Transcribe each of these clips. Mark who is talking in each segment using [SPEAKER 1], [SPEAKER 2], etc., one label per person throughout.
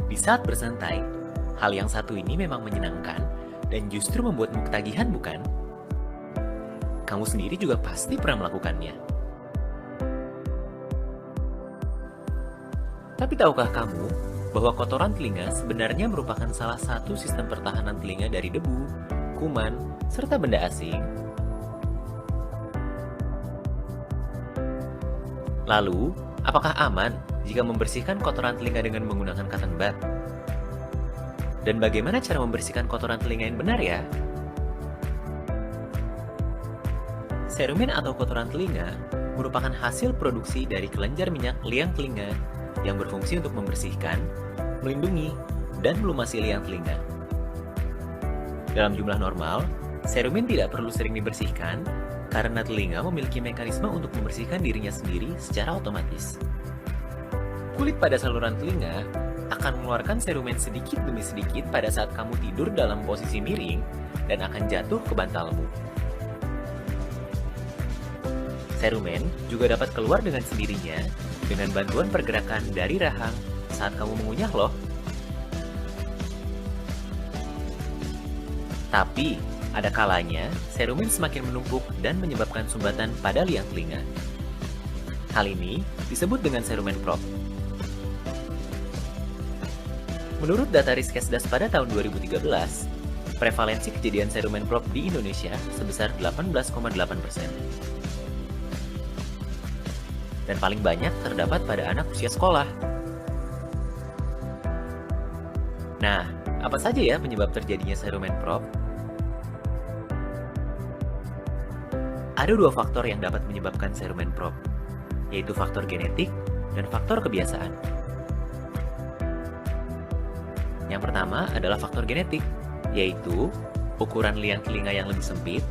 [SPEAKER 1] Di saat bersantai, hal yang satu ini memang menyenangkan dan justru membuatmu ketagihan, bukan? Kamu sendiri juga pasti pernah melakukannya. Tapi tahukah kamu bahwa kotoran telinga sebenarnya merupakan salah satu sistem pertahanan telinga dari debu, kuman, serta benda asing? Lalu, apakah aman jika membersihkan kotoran telinga dengan menggunakan cotton bud? Dan bagaimana cara membersihkan kotoran telinga yang benar ya? Serumen atau kotoran telinga merupakan hasil produksi dari kelenjar minyak liang telinga yang berfungsi untuk membersihkan, melindungi, dan melumasi liang telinga. Dalam jumlah normal, serumen tidak perlu sering dibersihkan karena telinga memiliki mekanisme untuk membersihkan dirinya sendiri secara otomatis. Kulit pada saluran telinga akan mengeluarkan serumen sedikit demi sedikit pada saat kamu tidur dalam posisi miring dan akan jatuh ke bantalmu. Serumen juga dapat keluar dengan sendirinya dengan bantuan pergerakan dari rahang saat kamu mengunyah loh. Tapi, ada kalanya serumen semakin menumpuk dan menyebabkan sumbatan pada liang telinga. Hal ini disebut dengan serumen prop. Menurut data Riskesdas pada tahun 2013, prevalensi kejadian serumen prop di Indonesia sebesar 18,8%. Dan paling banyak terdapat pada anak usia sekolah. Nah, apa saja ya penyebab terjadinya serumen prop? Ada dua faktor yang dapat menyebabkan serumen prop, yaitu faktor genetik dan faktor kebiasaan. Yang pertama adalah faktor genetik, yaitu ukuran liang telinga yang lebih sempit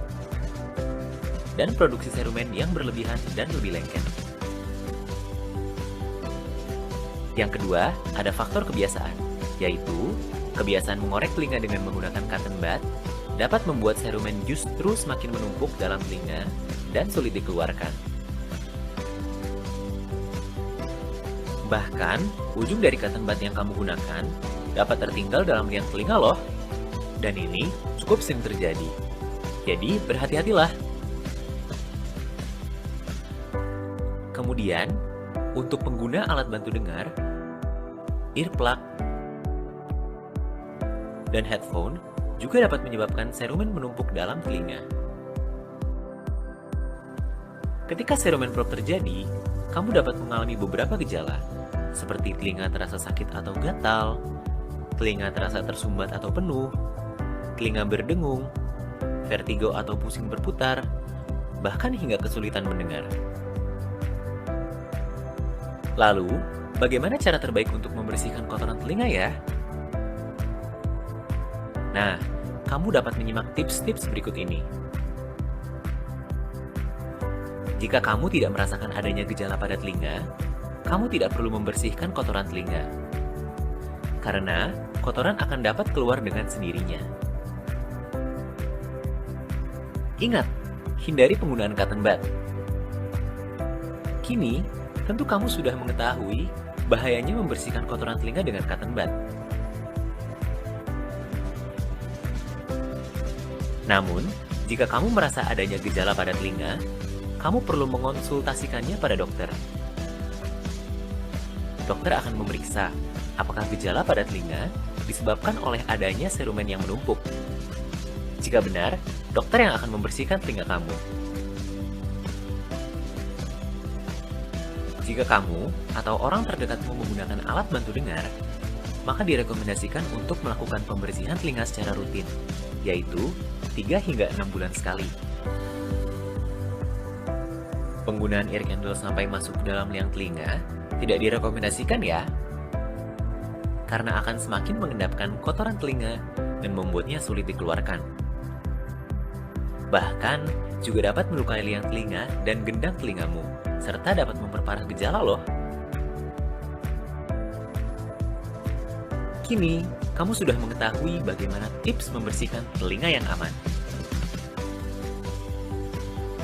[SPEAKER 1] dan produksi serumen yang berlebihan dan lebih lengket. Yang kedua, ada faktor kebiasaan, yaitu kebiasaan mengorek telinga dengan menggunakan cotton bud dapat membuat serumen justru semakin menumpuk dalam telinga dan sulit dikeluarkan. Bahkan, ujung dari cotton bud yang kamu gunakan dapat tertinggal dalam liang telinga loh. Dan ini cukup sering terjadi. Jadi, berhati-hatilah. Kemudian, untuk pengguna alat bantu dengar, earplug, dan headphone juga dapat menyebabkan serumen menumpuk dalam telinga. Ketika serumen prop terjadi, kamu dapat mengalami beberapa gejala, seperti telinga terasa sakit atau gatal, telinga terasa tersumbat atau penuh, telinga berdengung, vertigo atau pusing berputar, bahkan hingga kesulitan mendengar. Lalu, bagaimana cara terbaik untuk membersihkan kotoran telinga ya? Nah, kamu dapat menyimak tips-tips berikut ini. Jika kamu tidak merasakan adanya gejala pada telinga, kamu tidak perlu membersihkan kotoran telinga. Karena, kotoran akan dapat keluar dengan sendirinya. Ingat, hindari penggunaan cotton bud. Kini, tentu kamu sudah mengetahui bahayanya membersihkan kotoran telinga dengan cotton bud. Namun, jika kamu merasa adanya gejala pada telinga, kamu perlu mengonsultasikannya pada dokter. Dokter akan memeriksa apakah gejala pada telinga disebabkan oleh adanya serumen yang menumpuk. Jika benar, dokter yang akan membersihkan telinga kamu. Jika kamu atau orang terdekatmu menggunakan alat bantu dengar, maka direkomendasikan untuk melakukan pembersihan telinga secara rutin, yaitu 3 hingga 6 bulan sekali. Penggunaan ear candle sampai masuk ke dalam liang telinga tidak direkomendasikan ya, karena akan semakin mengendapkan kotoran telinga dan membuatnya sulit dikeluarkan. Bahkan, juga dapat melukai liang telinga dan gendang telingamu, serta dapat memperparah gejala loh. Kini, kamu sudah mengetahui bagaimana tips membersihkan telinga yang aman.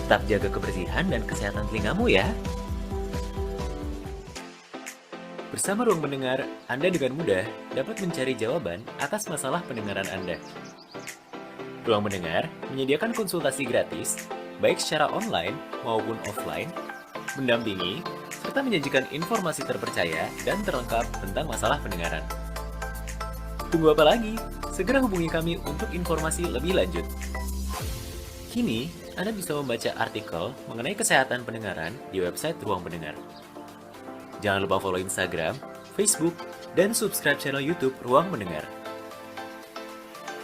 [SPEAKER 1] Tetap jaga kebersihan dan kesehatan telingamu ya. Bersama Ruang Mendengar, Anda dengan mudah dapat mencari jawaban atas masalah pendengaran Anda. Ruang Mendengar menyediakan konsultasi gratis, baik secara online maupun offline, mendampingi, serta menyajikan informasi terpercaya dan terlengkap tentang masalah pendengaran. Tunggu apa lagi? Segera hubungi kami untuk informasi lebih lanjut. Kini, Anda bisa membaca artikel mengenai kesehatan pendengaran di website Ruang Mendengar. Jangan lupa follow Instagram, Facebook, dan subscribe channel YouTube Ruang Mendengar.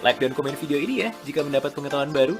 [SPEAKER 1] Like dan komen video ini ya jika mendapat pengetahuan baru.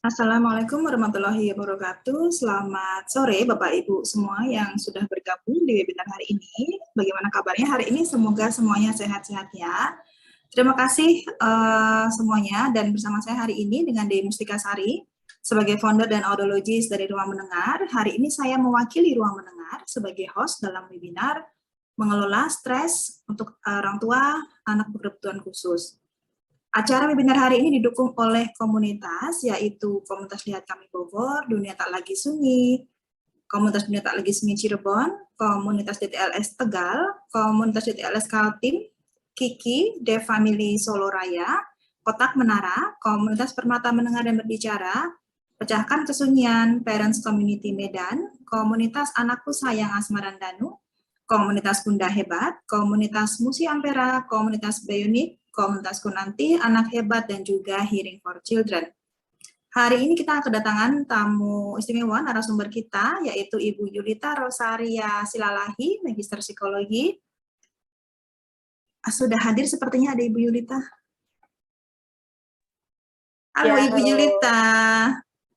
[SPEAKER 2] Assalamualaikum warahmatullahi wabarakatuh. Selamat sore Bapak Ibu semua yang sudah bergabung di webinar hari ini. Bagaimana kabarnya hari ini? Semoga semuanya sehat-sehat ya. Terima kasih semuanya, dan bersama saya hari ini dengan Dewi Mustika Sari sebagai founder dan audiologis dari Ruang Mendengar. Hari ini saya mewakili Ruang Mendengar sebagai host dalam webinar mengelola stres untuk orang tua anak berkebutuhan khusus. Acara webinar hari ini didukung oleh komunitas, yaitu Komunitas Lihat Kami Bogor, Dunia Tak Lagi Sunyi, Komunitas Dunia Tak Lagi Sunyi Cirebon, Komunitas DTLS Tegal, Komunitas DTLS Kaltim, Kiki, The Family Solo Raya, Kotak Menara, Komunitas Permata Mendengar dan Berbicara, Pecahkan Kesunyian, Parents Community Medan, Komunitas Anakku Sayang Asmaran Danu, Komunitas Bunda Hebat, Komunitas Musi Ampera, Komunitas Bionik, Komunitas Kunanti, Anak Hebat, dan juga Hearing for Children. Hari ini kita kedatangan tamu istimewa narasumber kita, yaitu Ibu Yulita Rosaria Silalahi, Magister Psikologi. Sudah hadir sepertinya ada Ibu Yulita. Halo ya, Ibu Yulita.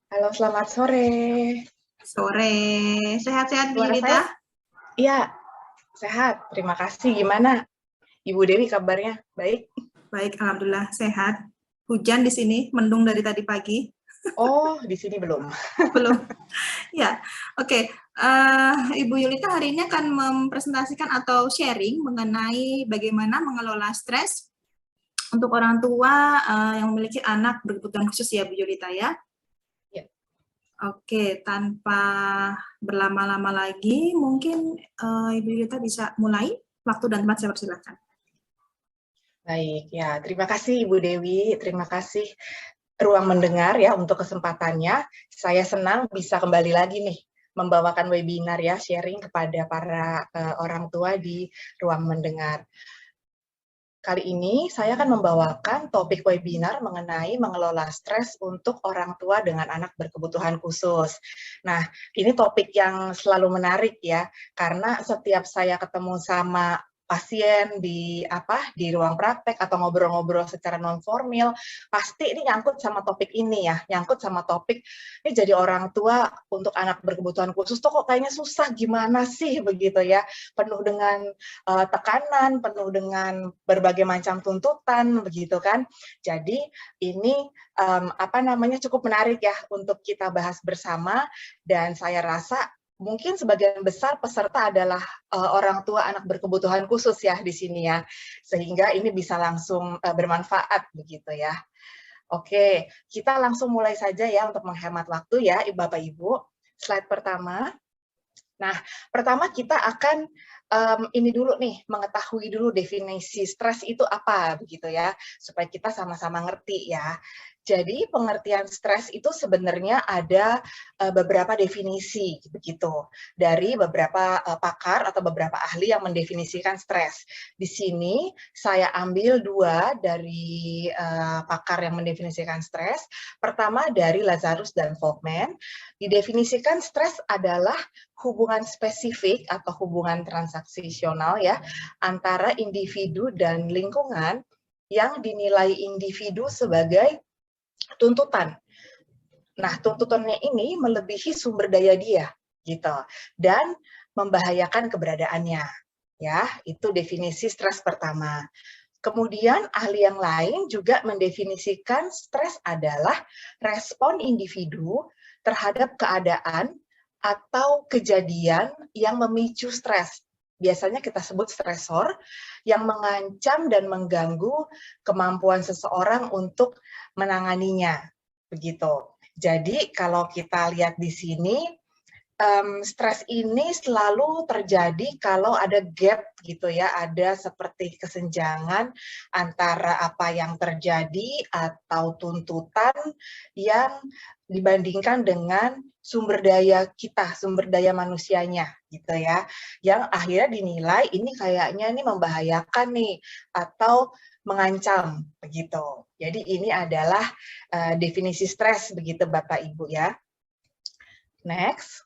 [SPEAKER 3] Halo, selamat sore.
[SPEAKER 2] Sore. Sehat-sehat Bu Yulita?
[SPEAKER 3] Iya, sehat. Terima kasih. Gimana Ibu Dewi kabarnya? Baik?
[SPEAKER 2] Baik, alhamdulillah sehat. Hujan di sini, mendung dari tadi pagi.
[SPEAKER 3] Oh, di sini belum.
[SPEAKER 2] Belum. Ya, oke. Ibu Yulita hari ini akan mempresentasikan atau sharing mengenai bagaimana mengelola stres untuk orang tua yang memiliki anak berkebutuhan khusus ya, Bu Yulita ya.
[SPEAKER 3] Ya.
[SPEAKER 2] Oke, tanpa berlama-lama lagi, mungkin Ibu Yulita bisa mulai. Waktu dan tempat saya persilakan.
[SPEAKER 3] Baik, ya. Terima kasih Ibu Dewi. Terima kasih Ruang Mendengar ya untuk kesempatannya. Saya senang bisa kembali lagi nih membawakan webinar ya, sharing kepada para orang tua di Ruang Mendengar. Kali ini saya akan membawakan topik webinar mengenai mengelola stres untuk orang tua dengan anak berkebutuhan khusus. Nah, ini topik yang selalu menarik ya, karena setiap saya ketemu sama pasien di ruang praktek atau ngobrol-ngobrol secara non formal, pasti ini nyangkut sama topik ini ya, nyangkut sama topik ini jadi orang tua untuk anak berkebutuhan khusus tuh kok kayaknya susah gimana sih begitu ya, penuh dengan tekanan, penuh dengan berbagai macam tuntutan begitu kan. Jadi ini cukup menarik ya untuk kita bahas bersama, dan saya rasa mungkin sebagian besar peserta adalah orang tua anak berkebutuhan khusus ya di sini ya, sehingga ini bisa langsung bermanfaat begitu ya. Oke, kita langsung mulai saja ya untuk menghemat waktu ya Bapak Ibu. Slide pertama. Nah, pertama kita akan ini dulu nih, mengetahui dulu definisi stres itu apa begitu ya, supaya kita sama-sama ngerti ya. Jadi pengertian stres itu sebenarnya ada beberapa definisi begitu dari beberapa pakar atau beberapa ahli yang mendefinisikan stres. Di sini saya ambil 2 dari pakar yang mendefinisikan stres. Pertama dari Lazarus dan Folkman, didefinisikan stres adalah hubungan spesifik atau hubungan transaksional ya antara individu dan lingkungan yang dinilai individu sebagai tuntutan. Nah, tuntutannya ini melebihi sumber daya dia, gitu, dan membahayakan keberadaannya. Ya, itu definisi stres pertama. Kemudian ahli yang lain juga mendefinisikan stres adalah respon individu terhadap keadaan atau kejadian yang memicu stres. Biasanya kita sebut stresor yang mengancam dan mengganggu kemampuan seseorang untuk menanganinya. Begitu. Jadi kalau kita lihat di sini, stres ini selalu terjadi kalau ada gap gitu ya, ada seperti kesenjangan antara apa yang terjadi atau tuntutan yang dibandingkan dengan sumber daya kita, sumber daya manusianya gitu ya, yang akhirnya dinilai ini kayaknya ini membahayakan nih atau mengancam begitu. Jadi ini adalah definisi stres begitu Bapak Ibu ya. Next.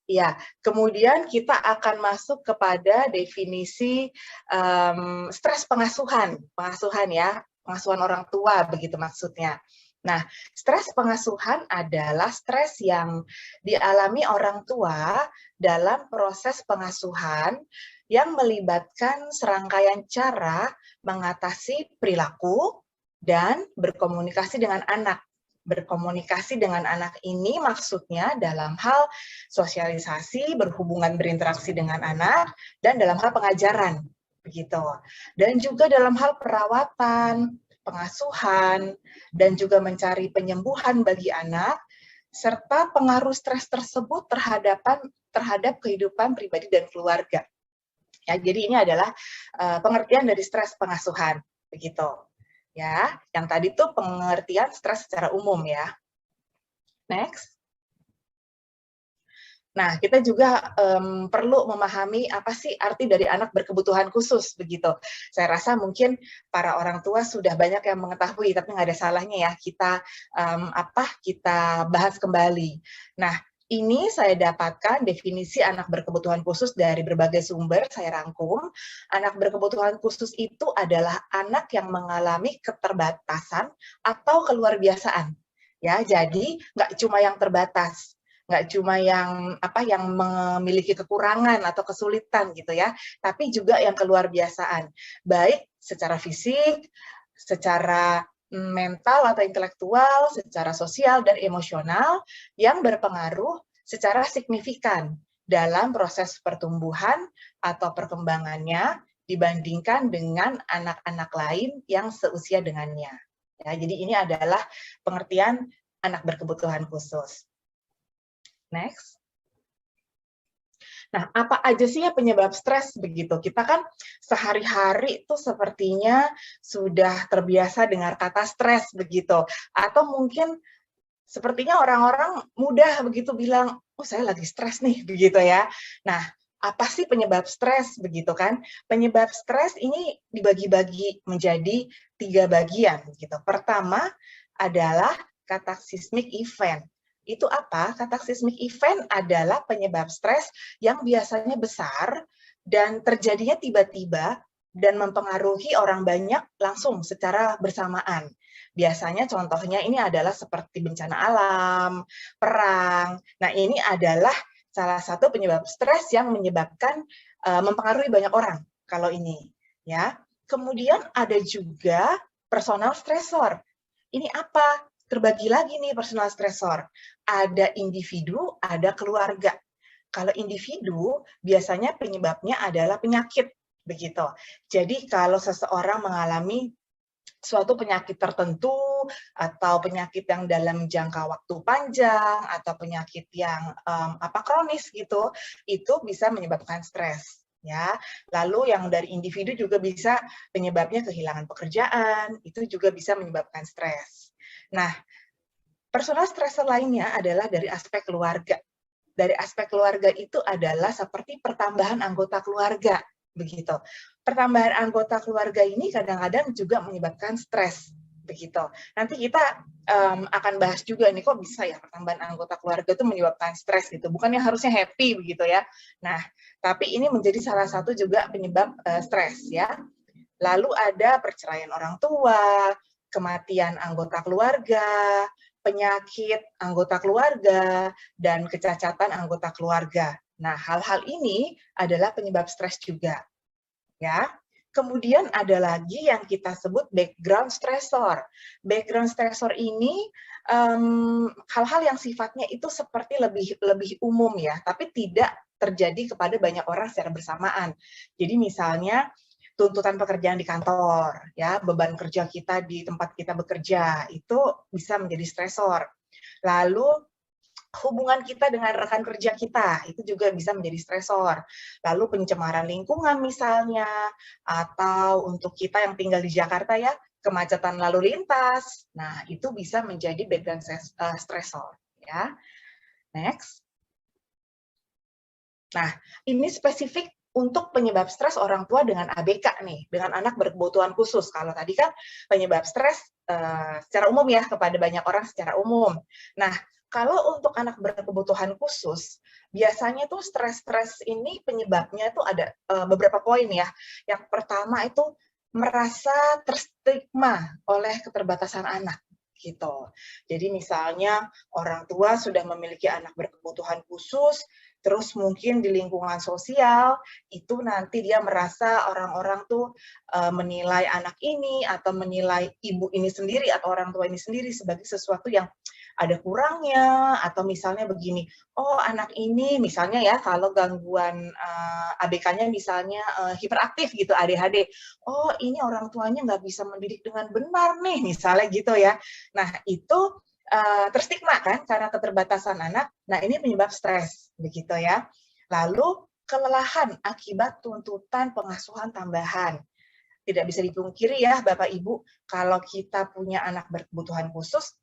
[SPEAKER 3] Ya, kemudian kita akan masuk kepada definisi stres pengasuhan ya, pengasuhan orang tua begitu maksudnya. Nah, stres pengasuhan adalah stres yang dialami orang tua dalam proses pengasuhan yang melibatkan serangkaian cara mengatasi perilaku dan berkomunikasi dengan anak. Berkomunikasi dengan anak ini maksudnya dalam hal sosialisasi, berhubungan berinteraksi dengan anak, dan dalam hal pengajaran, begitu. Dan juga dalam hal perawatan, pengasuhan, dan juga mencari penyembuhan bagi anak, serta pengaruh stres tersebut terhadap kehidupan pribadi dan keluarga. Ya, jadi ini adalah pengertian dari stres pengasuhan, begitu. Ya, yang tadi tuh pengertian stres secara umum ya. Next. Nah, kita juga perlu memahami apa sih arti dari anak berkebutuhan khusus begitu. Saya rasa mungkin para orang tua sudah banyak yang mengetahui, tapi nggak ada salahnya ya kita kita bahas kembali. Nah, ini saya dapatkan definisi anak berkebutuhan khusus dari berbagai sumber, saya rangkum. Anak berkebutuhan khusus itu adalah anak yang mengalami keterbatasan atau keluarbiasaan. Ya, jadi nggak cuma yang terbatas, nggak cuma yang memiliki kekurangan atau kesulitan gitu ya, tapi juga yang keluarbiasaan, baik secara fisik, secara mental atau intelektual, secara sosial dan emosional yang berpengaruh secara signifikan dalam proses pertumbuhan atau perkembangannya dibandingkan dengan anak-anak lain yang seusia dengannya. Ya, jadi ini adalah pengertian anak berkebutuhan khusus. Next. Nah, apa aja sih ya penyebab stres begitu? Kita kan sehari-hari itu sepertinya sudah terbiasa dengar kata stres begitu. Atau mungkin sepertinya orang-orang mudah begitu bilang, oh saya lagi stres nih begitu ya. Nah, apa sih penyebab stres begitu kan? Penyebab stres ini dibagi-bagi menjadi 3 bagian gitu. Pertama adalah kataksismic event. Itu apa? Kataksismic event adalah penyebab stres yang biasanya besar dan terjadinya tiba-tiba dan mempengaruhi orang banyak langsung secara bersamaan. Biasanya contohnya ini adalah seperti bencana alam, perang. Nah, ini adalah salah satu penyebab stres yang menyebabkan mempengaruhi banyak orang kalau ini, ya. Kemudian ada juga personal stressor. Ini apa? Terbagi lagi nih personal stressor. Ada individu, ada keluarga. Kalau individu, biasanya penyebabnya adalah penyakit, begitu. Jadi kalau seseorang mengalami suatu penyakit tertentu atau penyakit yang dalam jangka waktu panjang atau penyakit yang kronis gitu, itu bisa menyebabkan stres. Ya, lalu yang dari individu juga bisa penyebabnya kehilangan pekerjaan, itu juga bisa menyebabkan stres. Nah, personal stressor lainnya adalah dari aspek keluarga. Dari aspek keluarga itu adalah seperti pertambahan anggota keluarga, begitu. Pertambahan anggota keluarga ini kadang-kadang juga menyebabkan stres, begitu. Nanti kita akan bahas juga nih, kok bisa ya pertambahan anggota keluarga itu menyebabkan stres gitu. Bukannya harusnya happy begitu ya. Nah, tapi ini menjadi salah satu juga penyebab stres ya. Lalu ada perceraian orang tua, kematian anggota keluarga, penyakit anggota keluarga, dan kecacatan anggota keluarga. Nah, hal-hal ini adalah penyebab stres juga. Ya. Kemudian ada lagi yang kita sebut background stressor. Background stressor ini hal-hal yang sifatnya itu seperti lebih umum ya, tapi tidak terjadi kepada banyak orang secara bersamaan. Jadi misalnya tuntutan pekerjaan di kantor, ya, beban kerja kita di tempat kita bekerja, itu bisa menjadi stresor. Lalu hubungan kita dengan rekan kerja kita, itu juga bisa menjadi stresor. Lalu pencemaran lingkungan misalnya, atau untuk kita yang tinggal di Jakarta ya, kemacetan lalu lintas, nah itu bisa menjadi background stresor. Ya. Next. Nah, ini spesifik untuk penyebab stres orang tua dengan ABK nih, dengan anak berkebutuhan khusus. Kalau tadi kan penyebab stres secara umum ya, kepada banyak orang secara umum. Nah, kalau untuk anak berkebutuhan khusus, biasanya tuh stres-stres ini penyebabnya tuh ada beberapa poin ya. Yang pertama itu merasa terstigma oleh keterbatasan anak. Gitu. Jadi misalnya orang tua sudah memiliki anak berkebutuhan khusus, terus mungkin di lingkungan sosial itu nanti dia merasa orang-orang tuh menilai anak ini atau menilai ibu ini sendiri atau orang tua ini sendiri sebagai sesuatu yang ada kurangnya, atau misalnya begini, oh anak ini misalnya ya kalau gangguan ABK-nya misalnya hiperaktif gitu, ADHD, oh ini orang tuanya nggak bisa mendidik dengan benar nih, misalnya gitu ya. Nah itu terstigma kan karena keterbatasan anak. Nah ini penyebab stres begitu ya. Lalu kelelahan akibat tuntutan pengasuhan tambahan. Tidak bisa dipungkiri ya Bapak Ibu, kalau kita punya anak berkebutuhan khusus,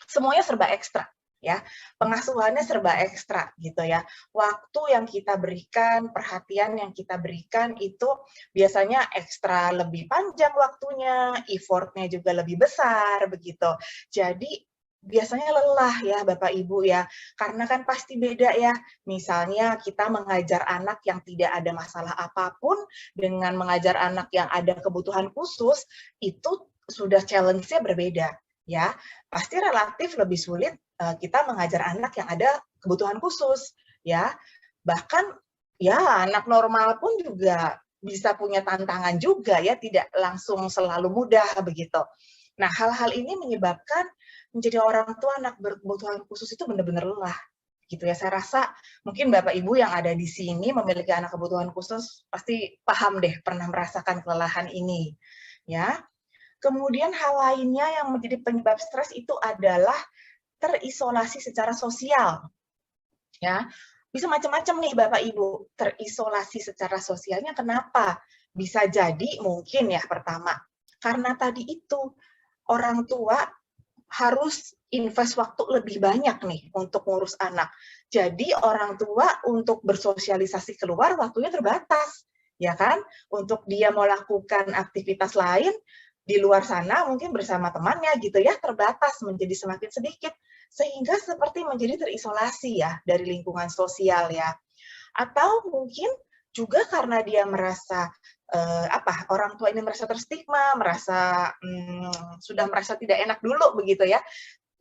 [SPEAKER 3] semuanya serba ekstra. Ya, pengasuhannya serba ekstra gitu ya. Waktu yang kita berikan, perhatian yang kita berikan itu biasanya ekstra lebih panjang waktunya, effortnya juga lebih besar begitu. Jadi biasanya lelah ya Bapak Ibu ya, karena kan pasti beda ya. Misalnya kita mengajar anak yang tidak ada masalah apapun dengan mengajar anak yang ada kebutuhan khusus, itu sudah challenge-nya berbeda. Ya, pasti relatif lebih sulit kita mengajar anak yang ada kebutuhan khusus, ya. Bahkan ya anak normal pun juga bisa punya tantangan juga ya, tidak langsung selalu mudah begitu. Nah, hal-hal ini menyebabkan menjadi orang tua anak berkebutuhan khusus itu benar-benar lelah. Gitu ya. Saya rasa mungkin Bapak Ibu yang ada di sini memiliki anak kebutuhan khusus pasti paham deh, pernah merasakan kelelahan ini. Ya. Kemudian hal lainnya yang menjadi penyebab stres itu adalah terisolasi secara sosial. Ya, bisa macam-macam nih Bapak Ibu. Terisolasi secara sosialnya kenapa? Bisa jadi mungkin ya pertama, karena tadi itu orang tua harus invest waktu lebih banyak nih untuk ngurus anak. Jadi orang tua untuk bersosialisasi keluar waktunya terbatas, ya kan? Untuk dia melakukan aktivitas lain di luar sana mungkin bersama temannya gitu ya, terbatas menjadi semakin sedikit, sehingga seperti menjadi terisolasi ya dari lingkungan sosial ya. Atau mungkin juga karena dia merasa orang tua ini merasa terstigma, merasa sudah merasa tidak enak dulu begitu ya.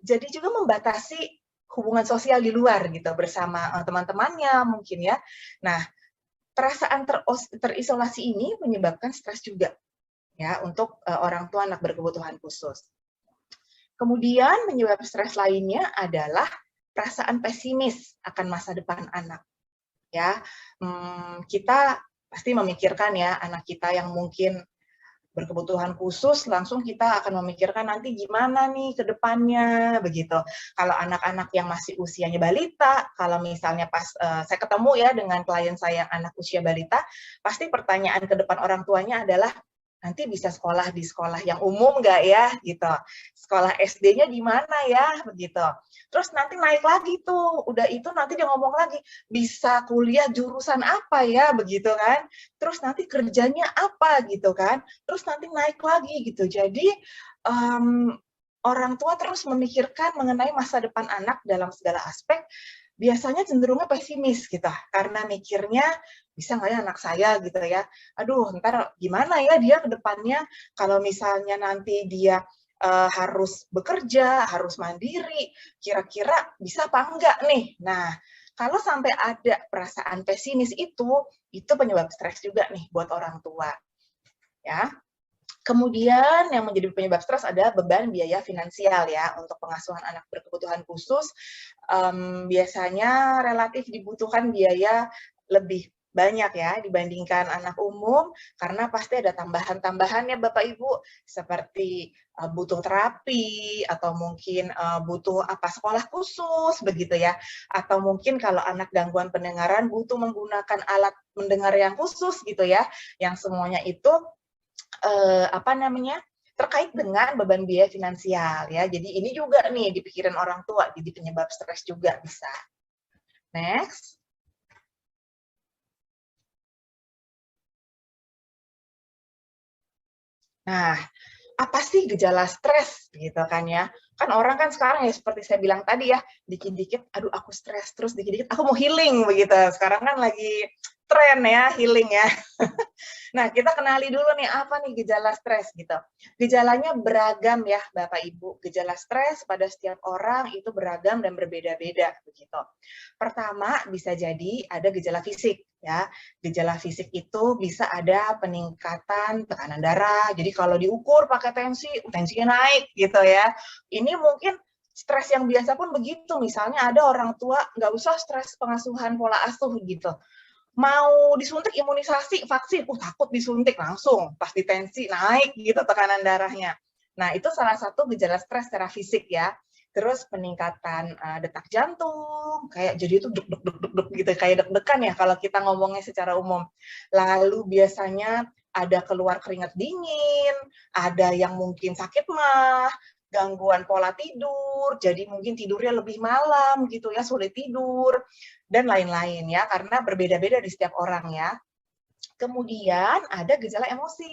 [SPEAKER 3] Jadi juga membatasi hubungan sosial di luar gitu bersama teman-temannya mungkin ya. Nah, perasaan terisolasi ini menyebabkan stres juga ya untuk orang tua anak berkebutuhan khusus. Kemudian penyebab stres lainnya adalah perasaan pesimis akan masa depan anak. Ya, kita pasti memikirkan ya anak kita yang mungkin berkebutuhan khusus, langsung kita akan memikirkan nanti gimana nih ke depannya, begitu. Kalau anak-anak yang masih usianya balita, kalau misalnya pas saya ketemu ya dengan klien saya yang anak usia balita, pasti pertanyaan ke depan orang tuanya adalah, nanti bisa sekolah di sekolah yang umum nggak ya, gitu. Sekolah SD-nya di mana ya, begitu. Terus nanti naik lagi tuh, udah itu nanti dia ngomong lagi, bisa kuliah jurusan apa ya, begitu kan. Terus nanti kerjanya apa, gitu kan. Terus nanti naik lagi, gitu. Jadi, orang tua terus memikirkan mengenai masa depan anak dalam segala aspek, biasanya cenderungnya pesimis gitu, karena mikirnya, bisa nggak ya anak saya gitu ya, aduh ntar gimana ya dia ke depannya kalau misalnya nanti dia harus bekerja, harus mandiri, kira-kira bisa apa enggak nih? Nah, kalau sampai ada perasaan pesimis itu penyebab stres juga nih buat orang tua. Ya. Kemudian yang menjadi penyebab stres adalah beban biaya finansial ya untuk pengasuhan anak berkebutuhan khusus. Biasanya relatif dibutuhkan biaya lebih banyak ya dibandingkan anak umum karena pasti ada tambahan-tambahan ya Bapak Ibu seperti butuh terapi atau mungkin butuh sekolah khusus begitu ya, atau mungkin kalau anak gangguan pendengaran butuh menggunakan alat mendengar yang khusus gitu ya, yang semuanya itu terkait dengan beban biaya finansial ya. Jadi ini juga nih dipikirin orang tua, jadi penyebab stres juga bisa. Next. Nah, apa sih gejala stres gitu kan ya? Kan orang kan sekarang ya seperti saya bilang tadi ya, dikit-dikit aduh aku stres, terus dikit-dikit aku mau healing begitu. Sekarang kan lagi tren ya healing ya. Nah, kita kenali dulu nih apa nih gejala stres gitu. Gejalanya beragam ya Bapak Ibu. Gejala stres pada setiap orang itu beragam dan berbeda-beda begitu. Pertama bisa jadi ada gejala fisik ya. Gejala fisik itu bisa ada peningkatan tekanan darah. Jadi kalau diukur pakai tensinya naik gitu ya. Ini mungkin stres yang biasa pun begitu. Misalnya ada orang tua nggak usah stres pengasuhan pola asuh gitu. Mau disuntik imunisasi, vaksin, takut disuntik langsung, pas ditensi naik gitu tekanan darahnya. Nah, itu salah satu gejala stres secara fisik ya. Terus peningkatan detak jantung, kayak jadi itu deg-deg gitu, kayak deg-degan ya kalau kita ngomongnya secara umum. Lalu biasanya ada keluar keringat dingin, ada yang mungkin sakit mah, gangguan pola tidur, jadi mungkin tidurnya lebih malam gitu ya, sulit tidur, dan lain-lain ya, karena berbeda-beda di setiap orang ya. Kemudian ada gejala emosi.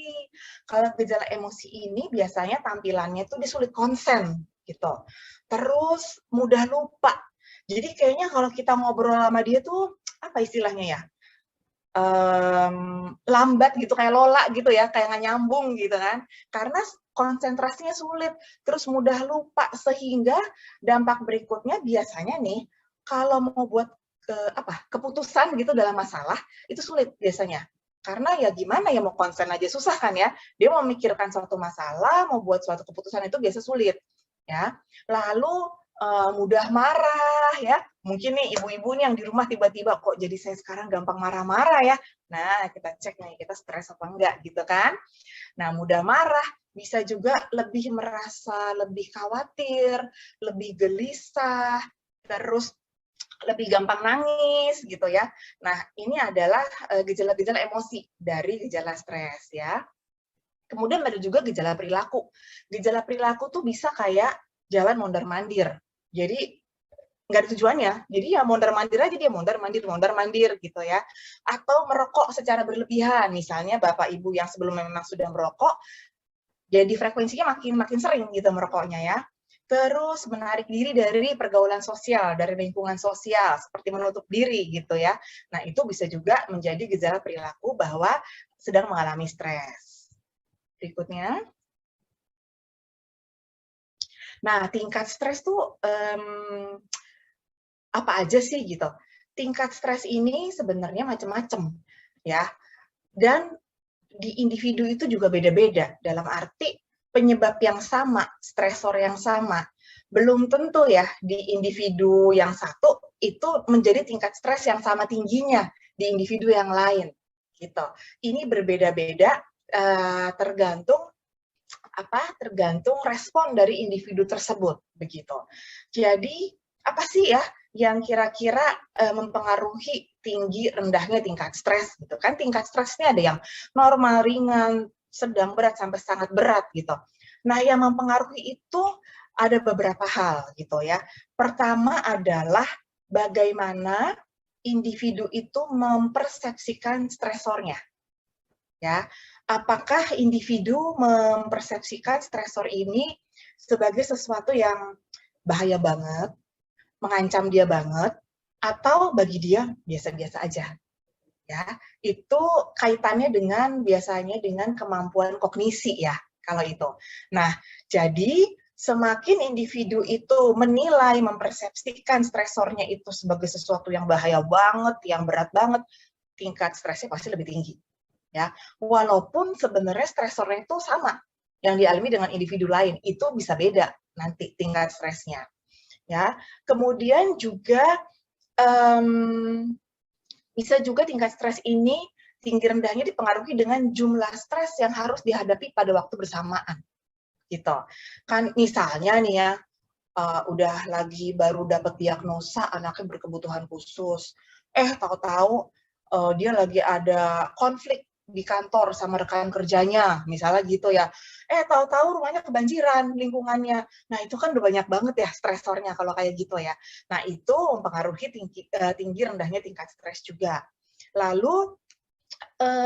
[SPEAKER 3] Kalau gejala emosi ini biasanya tampilannya tuh dia sulit konsen gitu. Terus mudah lupa. Jadi kayaknya kalau kita ngobrol sama dia tuh apa istilahnya ya? Lambat gitu, kayak lola gitu ya, kayak nggak nyambung gitu kan. Karena konsentrasinya sulit, terus mudah lupa, sehingga dampak berikutnya biasanya nih, kalau mau buat keputusan gitu dalam masalah, itu sulit biasanya. Karena ya gimana ya mau konsen aja susah kan ya. Dia mau memikirkan suatu masalah, mau buat suatu keputusan itu biasa sulit. Ya. Lalu mudah marah ya. Mungkin nih ibu-ibu nih yang di rumah tiba-tiba kok jadi saya sekarang gampang marah-marah ya. Nah, kita cek nih kita stres apa enggak gitu kan. Nah, mudah marah, bisa juga lebih merasa lebih khawatir, lebih gelisah, terus lebih gampang nangis gitu ya. Nah, ini adalah gejala-gejala emosi dari gejala stres ya. Kemudian ada juga gejala perilaku. Gejala perilaku tuh bisa kayak jalan mondar-mandir. Jadi nggak ada tujuannya. Jadi ya mondar-mandir aja dia mondar-mandir gitu ya. Atau merokok secara berlebihan. Misalnya Bapak Ibu yang sebelumnya memang sudah merokok, jadi frekuensinya makin sering gitu merokoknya ya. terus menarik diri dari pergaulan sosial, dari lingkungan sosial, seperti menutup diri gitu ya. Nah, itu bisa juga menjadi gejala perilaku bahwa sedang mengalami stres. Berikutnya. Nah, tingkat stres tuh apa aja sih gitu. Tingkat stres ini sebenarnya macam-macam ya. Dan di individu itu juga beda-beda, dalam arti penyebab yang sama, stresor yang sama. Belum tentu ya di individu yang satu itu menjadi tingkat stres yang sama tingginya di individu yang lain. Gitu. Ini berbeda-beda tergantung respon dari individu tersebut begitu. Jadi apa sih ya yang kira-kira mempengaruhi tinggi rendahnya tingkat stres gitu kan? Tingkat stresnya ada yang normal, ringan, sedang, berat sampai sangat berat gitu. Nah, yang mempengaruhi itu ada beberapa hal gitu ya. Pertama adalah bagaimana individu itu mempersepsikan stresornya. Ya, apakah individu mempersepsikan stresor ini sebagai sesuatu yang bahaya banget, mengancam dia banget, atau bagi dia biasa-biasa aja. Ya, itu kaitannya biasanya dengan kemampuan kognisi ya, kalau itu. Nah, jadi semakin individu itu menilai, mempersepsikan stresornya itu sebagai sesuatu yang bahaya banget, yang berat banget, tingkat stresnya pasti lebih tinggi. Ya, walaupun sebenarnya stresornya itu sama yang dialami dengan individu lain, itu bisa beda nanti tingkat stresnya. Ya, kemudian juga bisa juga tingkat stres ini tinggi rendahnya dipengaruhi dengan jumlah stres yang harus dihadapi pada waktu bersamaan, gitu. Kan misalnya nih ya, udah lagi baru dapat diagnosa anaknya berkebutuhan khusus, tahu-tahu dia lagi ada konflik di kantor sama rekan kerjanya, misalnya gitu ya. Tahu-tahu rumahnya kebanjiran lingkungannya. Nah, itu kan udah banyak banget ya stresornya kalau kayak gitu ya. Nah, itu mempengaruhi tinggi rendahnya tingkat stres juga. Lalu,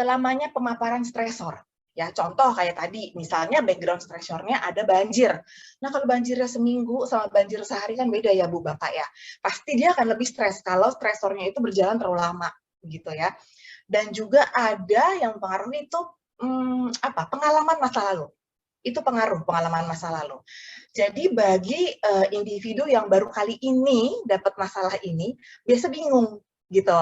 [SPEAKER 3] lamanya pemaparan stresor. Ya, contoh kayak tadi, misalnya background stresornya ada banjir. Nah, kalau banjirnya seminggu sama banjir sehari kan beda ya, Bu, Bapak ya. Pasti dia akan lebih stres kalau stresornya itu berjalan terlalu lama, gitu ya. Dan juga ada yang mempengaruhi itu pengalaman masa lalu. Itu pengaruh pengalaman masa lalu. Jadi bagi individu yang baru kali ini dapat masalah ini, biasa bingung gitu,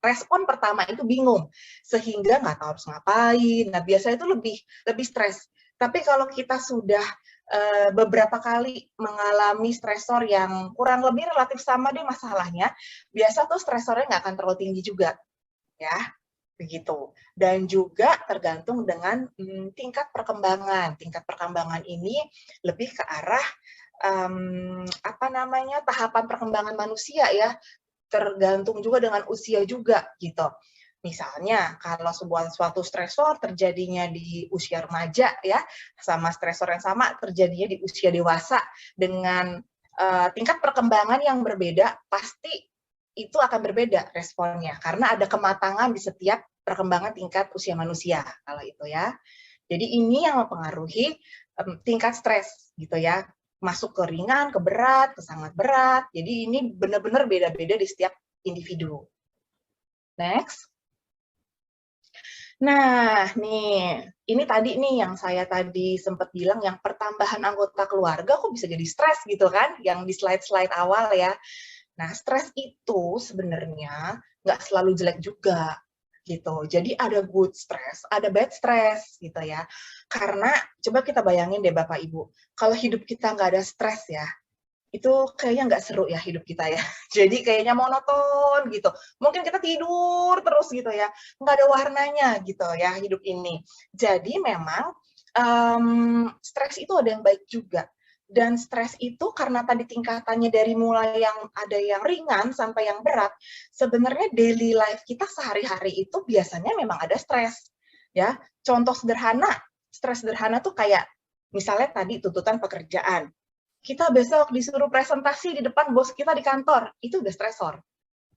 [SPEAKER 3] respon pertama itu bingung, sehingga nggak tahu harus ngapain. Nah, biasanya itu lebih stres. Tapi kalau kita sudah beberapa kali mengalami stresor yang kurang lebih relatif sama deh masalahnya, biasa tuh stresornya nggak akan terlalu tinggi juga. Ya, begitu. Dan juga tergantung dengan tingkat perkembangan. Tingkat perkembangan ini lebih ke arah tahapan perkembangan manusia ya, tergantung juga dengan usia juga gitu. Misalnya kalau suatu stresor terjadinya di usia remaja ya, sama stresor yang sama terjadinya di usia dewasa dengan tingkat perkembangan yang berbeda, pasti itu akan berbeda responnya, karena ada kematangan di setiap perkembangan tingkat usia manusia, kalau itu ya. Jadi ini yang mempengaruhi tingkat stres, gitu ya. Masuk ke ringan, ke berat, ke sangat berat. Jadi ini benar-benar beda-beda di setiap individu. Next. Nah, nih, ini tadi nih yang saya tadi sempat bilang, yang pertambahan anggota keluarga kok bisa jadi stres gitu kan, yang di slide-slide awal ya. Nah, stres itu sebenarnya nggak selalu jelek juga, gitu. Jadi ada good stress, ada bad stress, gitu ya. Karena coba kita bayangin deh Bapak Ibu, kalau hidup kita nggak ada stres ya, itu kayaknya nggak seru ya hidup kita ya. Jadi kayaknya monoton gitu. Mungkin kita tidur terus gitu ya, nggak ada warnanya gitu ya hidup ini. Jadi memang stres itu ada yang baik juga. Dan stres itu karena tadi tingkatannya dari mulai yang ada yang ringan sampai yang berat, sebenarnya daily life kita sehari-hari itu biasanya memang ada stres. Ya, contoh sederhana, stres sederhana tuh kayak misalnya tadi tuntutan pekerjaan. Kita besok disuruh presentasi di depan bos kita di kantor, itu udah stresor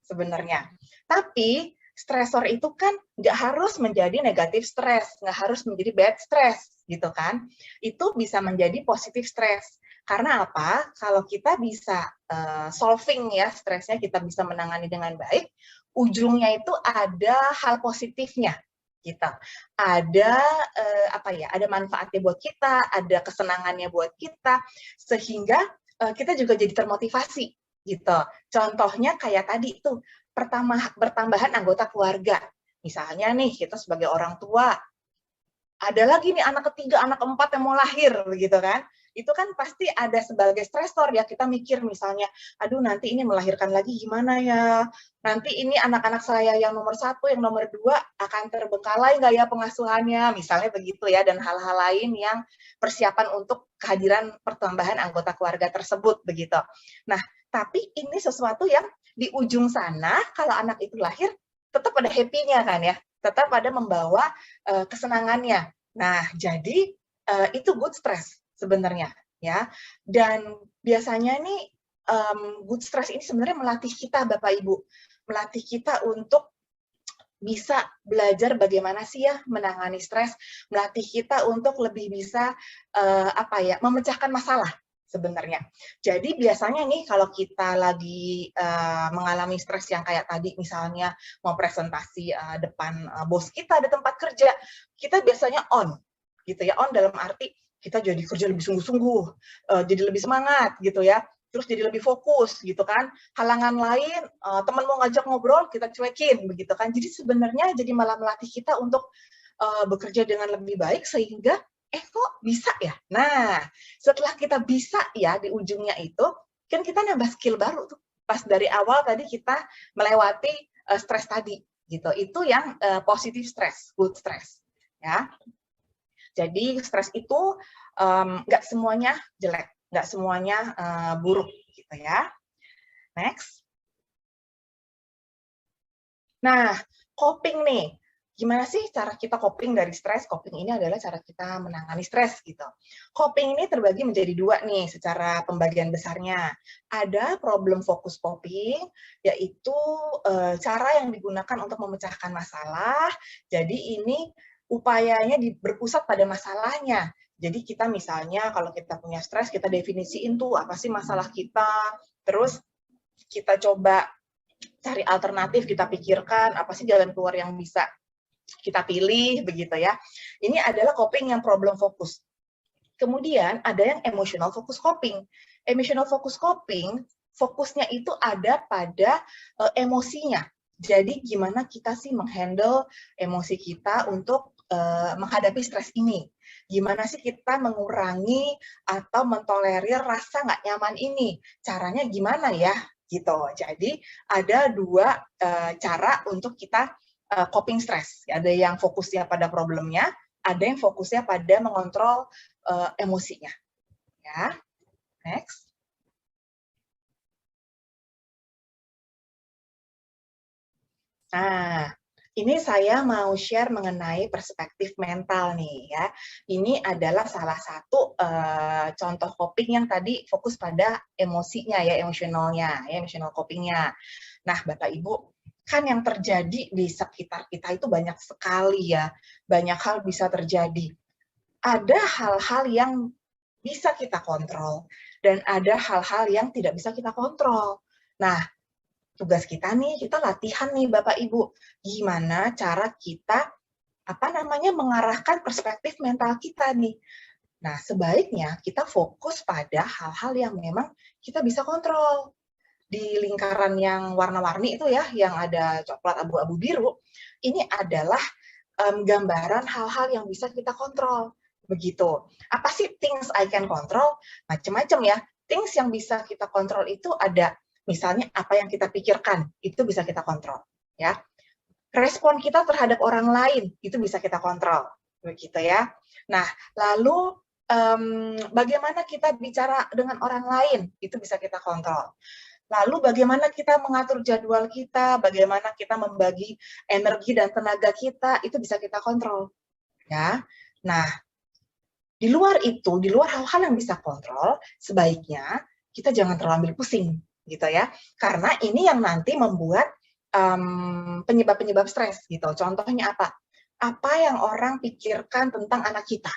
[SPEAKER 3] sebenarnya. Tapi stresor itu kan nggak harus menjadi negatif stres, nggak harus menjadi bad stress, gitu kan. Itu bisa menjadi positif stres. Karena apa? Kalau kita bisa solving ya stresnya, kita bisa menangani dengan baik, ujungnya itu ada hal positifnya gitu. Ada apa ya? Ada manfaatnya buat kita, ada kesenangannya buat kita, sehingga kita juga jadi termotivasi gitu. Contohnya kayak tadi tuh, bertambahan anggota keluarga. Misalnya nih, kita sebagai orang tua, ada lagi nih anak ketiga, anak keempat yang mau lahir, begitu kan? Itu kan pasti ada sebagai stresor ya, kita mikir misalnya, aduh nanti ini melahirkan lagi gimana ya? Nanti ini anak-anak saya yang nomor 1, yang nomor 2 akan terbengkalai nggak ya pengasuhannya? Misalnya begitu ya, dan hal-hal lain yang persiapan untuk kehadiran pertambahan anggota keluarga tersebut, begitu. Nah, tapi ini sesuatu yang di ujung sana, kalau anak itu lahir, tetap ada happy-nya kan ya? Tetap ada membawa kesenangannya. Nah, jadi itu good stress sebenarnya ya. Dan biasanya nih good stress ini sebenarnya melatih kita Bapak Ibu, melatih kita untuk bisa belajar bagaimana sih ya menangani stres, melatih kita untuk lebih bisa apa ya, memecahkan masalah sebenarnya. Jadi biasanya nih kalau kita lagi mengalami stres yang kayak tadi, misalnya mau presentasi depan bos kita di tempat kerja, kita biasanya on, gitu ya, on dalam arti kita jadi kerja lebih sungguh-sungguh, jadi lebih semangat gitu ya, terus jadi lebih fokus gitu kan. Halangan lain, teman mau ngajak ngobrol, kita cuekin begitu kan. Jadi sebenarnya jadi malah melatih kita untuk bekerja dengan lebih baik sehingga kok bisa ya? Nah, setelah kita bisa ya di ujungnya itu, kan kita nambah skill baru tuh. Pas dari awal tadi kita melewati stres tadi, gitu. Itu yang positive stress, good stress. Ya. Jadi stres itu nggak semuanya jelek, nggak semuanya buruk, gitu ya. Next. Nah, coping nih. Gimana sih cara kita coping dari stres? Coping ini adalah cara kita menangani stres gitu. Coping ini terbagi menjadi 2 nih secara pembagian besarnya. Ada problem focus coping, yaitu cara yang digunakan untuk memecahkan masalah. Jadi ini upayanya berpusat pada masalahnya. Jadi kita misalnya kalau kita punya stres, kita definisiin tuh apa sih masalah kita, terus kita coba cari alternatif, kita pikirkan apa sih jalan keluar yang bisa kita pilih, begitu ya. Ini adalah coping yang problem fokus. Kemudian ada yang emotional focus coping. Emotional focus coping, fokusnya itu ada pada emosinya. Jadi gimana kita sih menghandle emosi kita untuk menghadapi stres ini. Gimana sih kita mengurangi atau mentolerir rasa nggak nyaman ini. Caranya gimana ya? Gitu. Jadi ada 2 cara untuk kita coping stress. Ada yang fokusnya pada problemnya, ada yang fokusnya pada mengontrol emosinya. Ya, next. Nah, ini saya mau share mengenai perspektif mental nih ya. Ini adalah salah satu contoh coping yang tadi fokus pada emosinya ya, emosionalnya, ya, emotional copingnya. Nah, Bapak Ibu, kan yang terjadi di sekitar kita itu banyak sekali ya, banyak hal bisa terjadi. Ada hal-hal yang bisa kita kontrol, dan ada hal-hal yang tidak bisa kita kontrol. Nah, tugas kita nih, kita latihan nih Bapak Ibu, gimana cara kita mengarahkan perspektif mental kita nih. Nah, sebaiknya kita fokus pada hal-hal yang memang kita bisa kontrol. Di lingkaran yang warna-warni itu ya, yang ada coklat, abu-abu, biru, ini adalah gambaran hal-hal yang bisa kita kontrol. Begitu. Apa sih things I can control? Macam-macam ya. Things yang bisa kita kontrol itu ada, misalnya apa yang kita pikirkan, itu bisa kita kontrol. Ya. Respon kita terhadap orang lain, itu bisa kita kontrol. Begitu ya. Nah, lalu bagaimana kita bicara dengan orang lain, itu bisa kita kontrol. Lalu bagaimana kita mengatur jadwal kita, bagaimana kita membagi energi dan tenaga kita, itu bisa kita kontrol. Ya. Nah, di luar itu, di luar hal-hal yang bisa kontrol, sebaiknya kita jangan terlalu pusing, gitu ya. Karena ini yang nanti membuat penyebab-penyebab stres, gitu. Contohnya apa? Apa yang orang pikirkan tentang anak kita?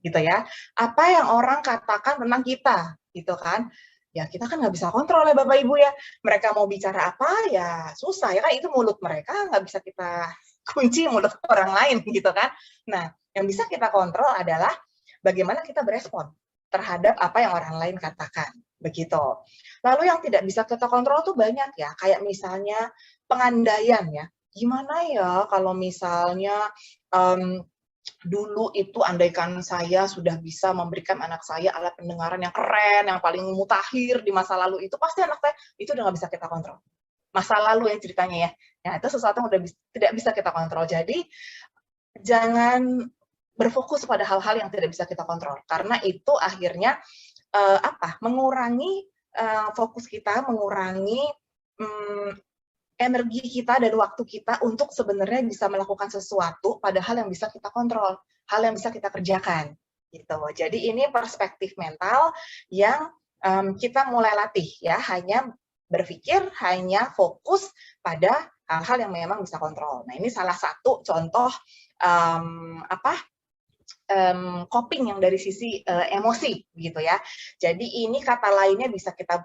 [SPEAKER 3] gitu ya. Apa yang orang katakan tentang kita, gitu kan. Ya kita kan nggak bisa kontrol ya Bapak Ibu ya. Mereka mau bicara apa ya susah ya kan, itu mulut mereka, nggak bisa kita kunci mulut orang lain gitu kan. Nah, yang bisa kita kontrol adalah bagaimana kita berespon terhadap apa yang orang lain katakan, begitu. Lalu yang tidak bisa kita kontrol tuh banyak ya, kayak misalnya pengandaian ya. Gimana ya kalau misalnya dulu itu andaikan saya sudah bisa memberikan anak saya alat pendengaran yang keren, yang paling mutakhir di masa lalu, itu pasti anak saya itu udah nggak bisa kita kontrol. Masa lalu ya ceritanya ya. Nah, itu sesuatu yang udah tidak bisa kita kontrol. Jadi jangan berfokus pada hal-hal yang tidak bisa kita kontrol, karena itu akhirnya mengurangi fokus kita, mengurangi energi kita dan waktu kita untuk sebenarnya bisa melakukan sesuatu padahal yang bisa kita kontrol, hal yang bisa kita kerjakan gitu. Jadi ini perspektif mental yang kita mulai latih ya, hanya berpikir, hanya fokus pada hal-hal yang memang bisa kontrol. Nah, ini salah satu contoh coping yang dari sisi emosi gitu ya. Jadi ini kata lainnya bisa kita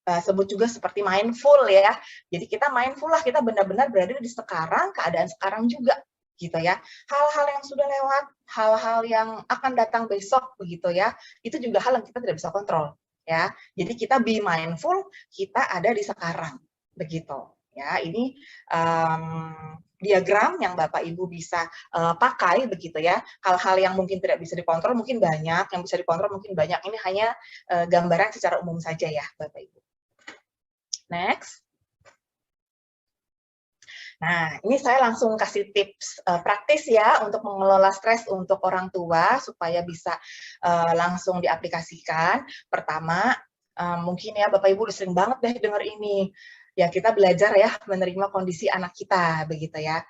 [SPEAKER 3] sebut juga seperti mindful ya. Jadi kita mindful lah, kita benar-benar berada di sekarang, keadaan sekarang juga gitu ya. Hal-hal yang sudah lewat, hal-hal yang akan datang besok begitu ya, itu juga hal yang kita tidak bisa kontrol ya. Jadi kita be mindful, kita ada di sekarang begitu ya. Ini diagram yang Bapak Ibu bisa pakai begitu ya. Hal-hal yang mungkin tidak bisa dikontrol mungkin banyak, yang bisa dikontrol mungkin banyak. Ini hanya gambaran secara umum saja ya Bapak Ibu. Next. Nah, ini saya langsung kasih tips praktis ya untuk mengelola stres untuk orang tua supaya bisa langsung diaplikasikan. Pertama, mungkin ya Bapak Ibu udah sering banget deh dengar ini. Ya, kita belajar ya menerima kondisi anak kita begitu ya.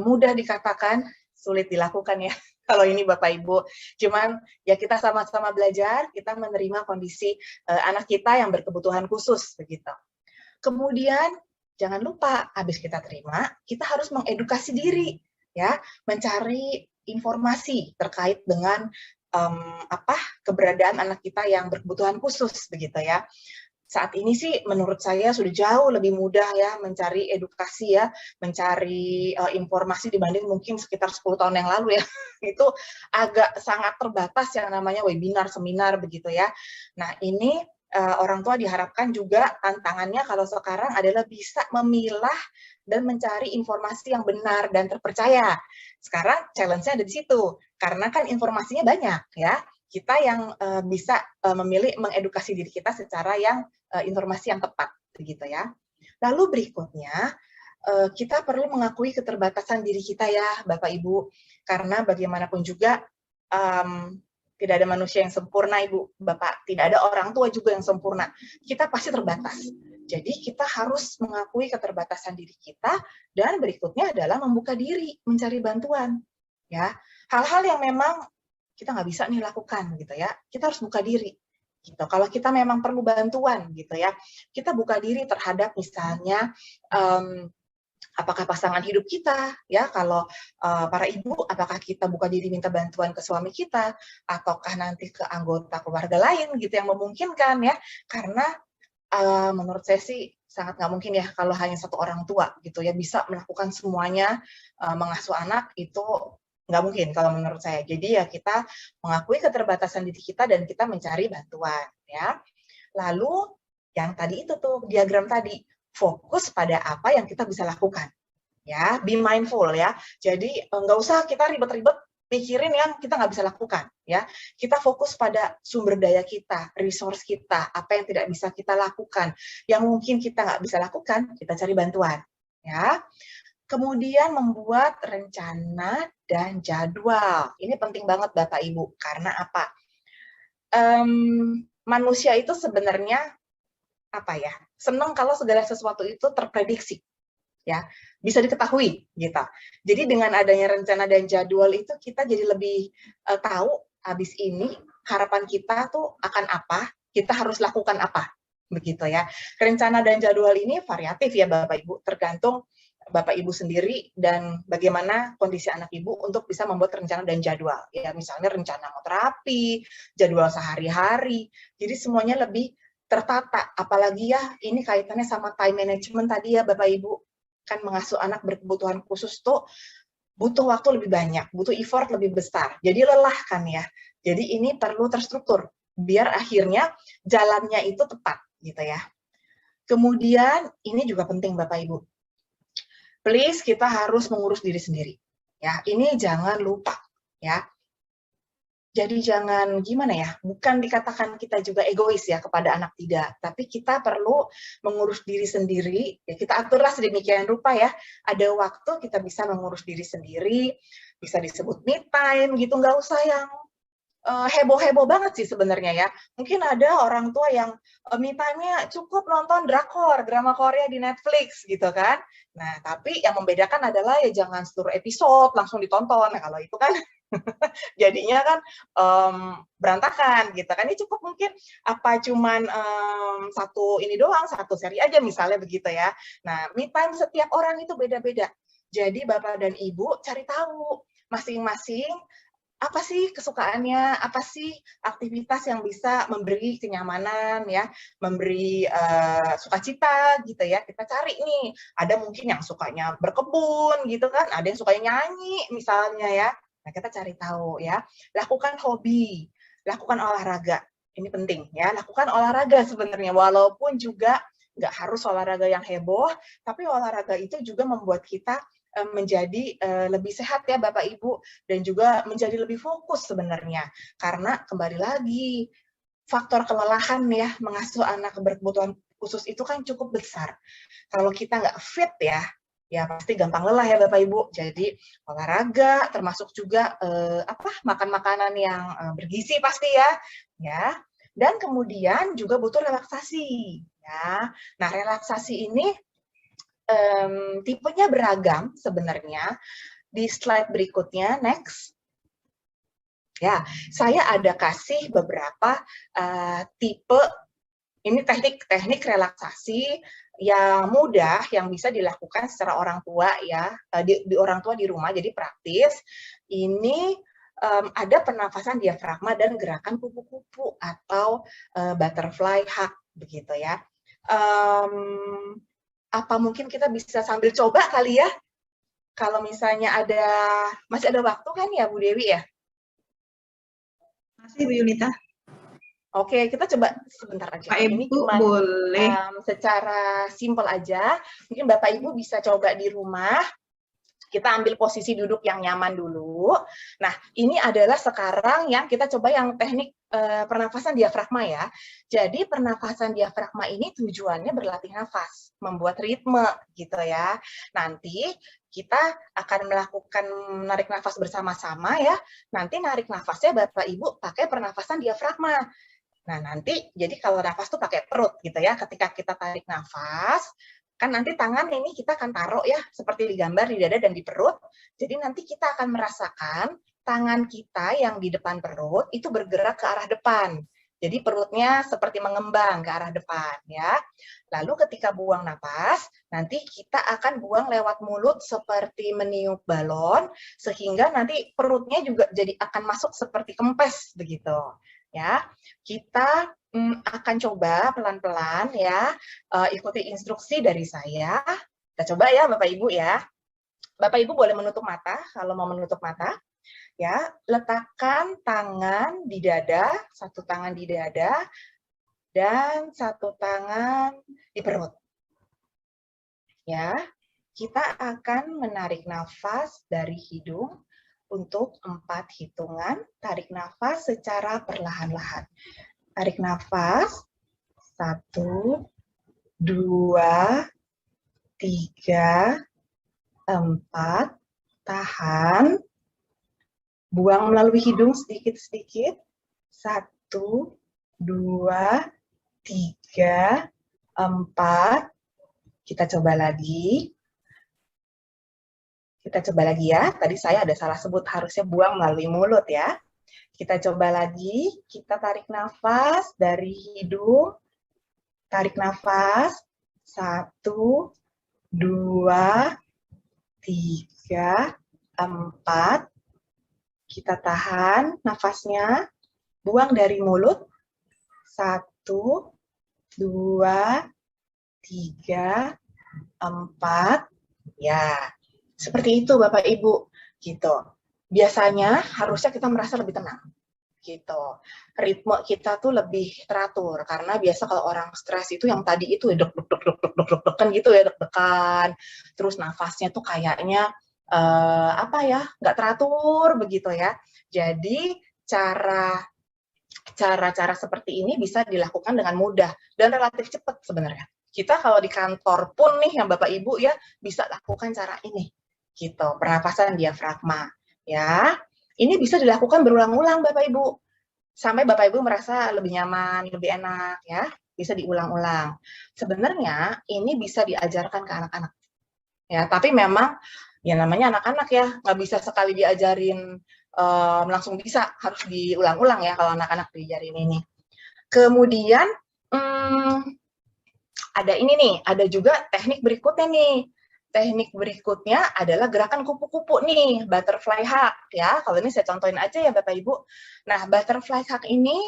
[SPEAKER 3] Mudah dikatakan, sulit dilakukan ya. Kalau ini Bapak Ibu, cuman ya kita sama-sama belajar, kita menerima kondisi anak kita yang berkebutuhan khusus begitu. Kemudian jangan lupa, habis kita terima, kita harus mengedukasi diri, ya, mencari informasi terkait dengan keberadaan anak kita yang berkebutuhan khusus begitu ya. Saat ini sih menurut saya sudah jauh lebih mudah ya mencari edukasi ya, mencari informasi dibanding mungkin sekitar 10 tahun yang lalu ya. Itu agak sangat terbatas yang namanya webinar, seminar begitu ya. Nah, ini orang tua diharapkan juga tantangannya kalau sekarang adalah bisa memilah dan mencari informasi yang benar dan terpercaya. Sekarang challenge-nya ada di situ, karena kan informasinya banyak ya. Kita yang bisa memilih mengedukasi diri kita secara yang informasi yang tepat, begitu ya. Lalu berikutnya, kita perlu mengakui keterbatasan diri kita ya, Bapak Ibu, karena bagaimanapun juga tidak ada manusia yang sempurna, Ibu, Bapak. Tidak ada orang tua juga yang sempurna. Kita pasti terbatas. Jadi kita harus mengakui keterbatasan diri kita, dan berikutnya adalah membuka diri, mencari bantuan. Ya, hal-hal yang memang kita nggak bisa nih lakukan gitu ya, kita harus buka diri gitu. Kalau kita memang perlu bantuan gitu ya, kita buka diri terhadap misalnya apakah pasangan hidup kita ya, kalau para ibu apakah kita buka diri minta bantuan ke suami kita, ataukah nanti ke anggota keluarga lain gitu yang memungkinkan ya, karena menurut saya sih sangat nggak mungkin ya kalau hanya satu orang tua gitu ya bisa melakukan semuanya, mengasuh anak itu nggak mungkin kalau menurut saya. Jadi ya kita mengakui keterbatasan diri kita dan kita mencari bantuan ya. Lalu yang tadi itu tuh diagram tadi, fokus pada apa yang kita bisa lakukan ya, be mindful ya. Jadi nggak usah kita ribet-ribet pikirin yang kita nggak bisa lakukan ya. Kita fokus pada sumber daya kita, resource kita, apa yang tidak bisa kita lakukan, yang mungkin kita nggak bisa lakukan, kita cari bantuan ya. Kemudian membuat rencana dan jadwal. Ini penting banget Bapak Ibu, karena apa? Manusia itu sebenarnya senang kalau segala sesuatu itu terprediksi, ya, bisa diketahui gitu. Jadi dengan adanya rencana dan jadwal itu kita jadi lebih tahu habis ini harapan kita tuh akan apa, kita harus lakukan apa, begitu ya. Rencana dan jadwal ini variatif ya Bapak Ibu, tergantung Bapak Ibu sendiri dan bagaimana kondisi anak Ibu untuk bisa membuat rencana dan jadwal. Ya, misalnya rencana mau terapi, jadwal sehari-hari. Jadi semuanya lebih tertata. Apalagi ya ini kaitannya sama time management tadi ya Bapak Ibu. Kan mengasuh anak berkebutuhan khusus tuh butuh waktu lebih banyak, butuh effort lebih besar. Jadi lelah kan ya. Jadi ini perlu terstruktur biar akhirnya jalannya itu tepat gitu ya. Kemudian ini juga penting Bapak Ibu. Please kita harus mengurus diri sendiri. Ya, ini jangan lupa ya. Jadi jangan gimana ya, bukan dikatakan kita juga egois ya kepada anak tidak, tapi kita perlu mengurus diri sendiri, ya kita aturlah sedemikian rupa ya, ada waktu kita bisa mengurus diri sendiri, bisa disebut me time gitu, nggak usah yang heboh-heboh banget sih sebenarnya ya. Mungkin ada orang tua yang me time-nya cukup nonton drakor, drama Korea di Netflix gitu kan. Nah, tapi yang membedakan adalah ya jangan seluruh episode langsung ditonton. Nah, kalau itu kan jadinya kan berantakan gitu kan. Ini cukup mungkin apa cuman satu ini doang, satu seri aja misalnya begitu ya. Nah, me time setiap orang itu beda-beda. Jadi Bapak dan Ibu cari tahu masing-masing apa sih kesukaannya, apa sih aktivitas yang bisa memberi kenyamanan ya, memberi sukacita gitu ya. Kita cari nih, ada mungkin yang sukanya berkebun gitu kan, ada yang sukanya nyanyi misalnya ya. Nah, kita cari tahu ya. Lakukan hobi, lakukan olahraga. Ini penting ya, lakukan olahraga sebenarnya walaupun juga nggak harus olahraga yang heboh, tapi olahraga itu juga membuat kita menjadi lebih sehat ya Bapak Ibu, dan juga menjadi lebih fokus sebenarnya. Karena kembali lagi, faktor kelelahan ya mengasuh anak berkebutuhan khusus itu kan cukup besar. Kalau kita nggak fit ya pasti gampang lelah ya Bapak Ibu. Jadi olahraga, termasuk juga makan makanan yang bergizi pasti ya. Dan kemudian juga butuh relaksasi ya. Nah, relaksasi ini tipenya beragam sebenarnya. Di slide berikutnya, next. Ya, saya ada kasih beberapa tipe, ini teknik relaksasi yang mudah, yang bisa dilakukan secara orang tua ya, di orang tua di rumah, jadi praktis. Ini ada pernafasan diafragma dan gerakan kupu-kupu atau butterfly hug, begitu ya. Apa mungkin kita bisa sambil coba kali ya? Kalau misalnya masih ada waktu kan ya Bu Dewi ya?
[SPEAKER 2] Masih Bu Yunita.
[SPEAKER 3] Oke, kita coba sebentar aja.
[SPEAKER 2] Pak
[SPEAKER 3] Ini
[SPEAKER 2] Ibu
[SPEAKER 3] cuma
[SPEAKER 2] boleh.
[SPEAKER 3] Secara simpel aja. Mungkin Bapak Ibu bisa coba di rumah. Kita ambil posisi duduk yang nyaman dulu. Nah, ini adalah sekarang yang kita coba yang teknik pernafasan diafragma ya. Jadi pernafasan diafragma ini tujuannya berlatih nafas, membuat ritme gitu ya. Nanti kita akan melakukan menarik nafas bersama-sama ya. Nanti narik nafasnya Bapak Ibu pakai pernafasan diafragma. Nah, nanti jadi kalau nafas tuh pakai perut gitu ya. Ketika kita tarik nafas, kan nanti tangan ini kita akan taruh ya, seperti digambar di dada dan di perut. Jadi nanti kita akan merasakan tangan kita yang di depan perut itu bergerak ke arah depan. Jadi perutnya seperti mengembang ke arah depan ya. Lalu ketika buang napas, nanti kita akan buang lewat mulut seperti meniup balon, sehingga nanti perutnya juga jadi akan masuk seperti kempes begitu. Ya, kita akan coba pelan-pelan ya, ikuti instruksi dari saya. Kita coba ya Bapak Ibu ya. Bapak Ibu boleh menutup mata kalau mau menutup mata. Ya, letakkan tangan di dada, satu tangan di dada dan satu tangan di perut. Ya, kita akan menarik nafas dari hidung untuk 4 hitungan. Tarik nafas secara perlahan-lahan. Tarik nafas, 1, 2, 3, 4, tahan, buang melalui hidung sedikit-sedikit, 1, 2, 3, 4, kita coba lagi. Kita coba lagi ya, tadi saya ada salah sebut, harusnya buang melalui mulut ya. Kita coba lagi, kita tarik nafas dari hidung, tarik nafas, 1, 2, 3, 4. Kita tahan nafasnya. Buang dari mulut. 1, 2, 3, 4. Ya, seperti itu Bapak Ibu. Gitu. Biasanya harusnya kita merasa lebih tenang. Gitu. Ritme kita tuh lebih teratur karena biasa kalau orang stres itu yang tadi itu deg-degan gitu ya, deg-degan. Terus nafasnya tuh kayaknya apa ya, nggak teratur begitu ya. Jadi cara-cara seperti ini bisa dilakukan dengan mudah dan relatif cepat sebenarnya. Kita kalau di kantor pun nih yang Bapak Ibu ya bisa lakukan cara ini. Gitu, pernapasan diafragma ya. Ini bisa dilakukan berulang-ulang Bapak Ibu. Sampai Bapak Ibu merasa lebih nyaman, lebih enak ya. Bisa diulang-ulang. Sebenarnya ini bisa diajarkan ke anak-anak. Ya, tapi memang ya namanya anak-anak ya, nggak bisa sekali diajarin langsung bisa, harus diulang-ulang ya kalau anak-anak diajarin ini. Kemudian ada ini nih, ada juga teknik berikutnya nih. Teknik berikutnya adalah gerakan kupu-kupu nih, butterfly hug ya. Kalau ini saya contohin aja ya Bapak Ibu. Nah, butterfly hug ini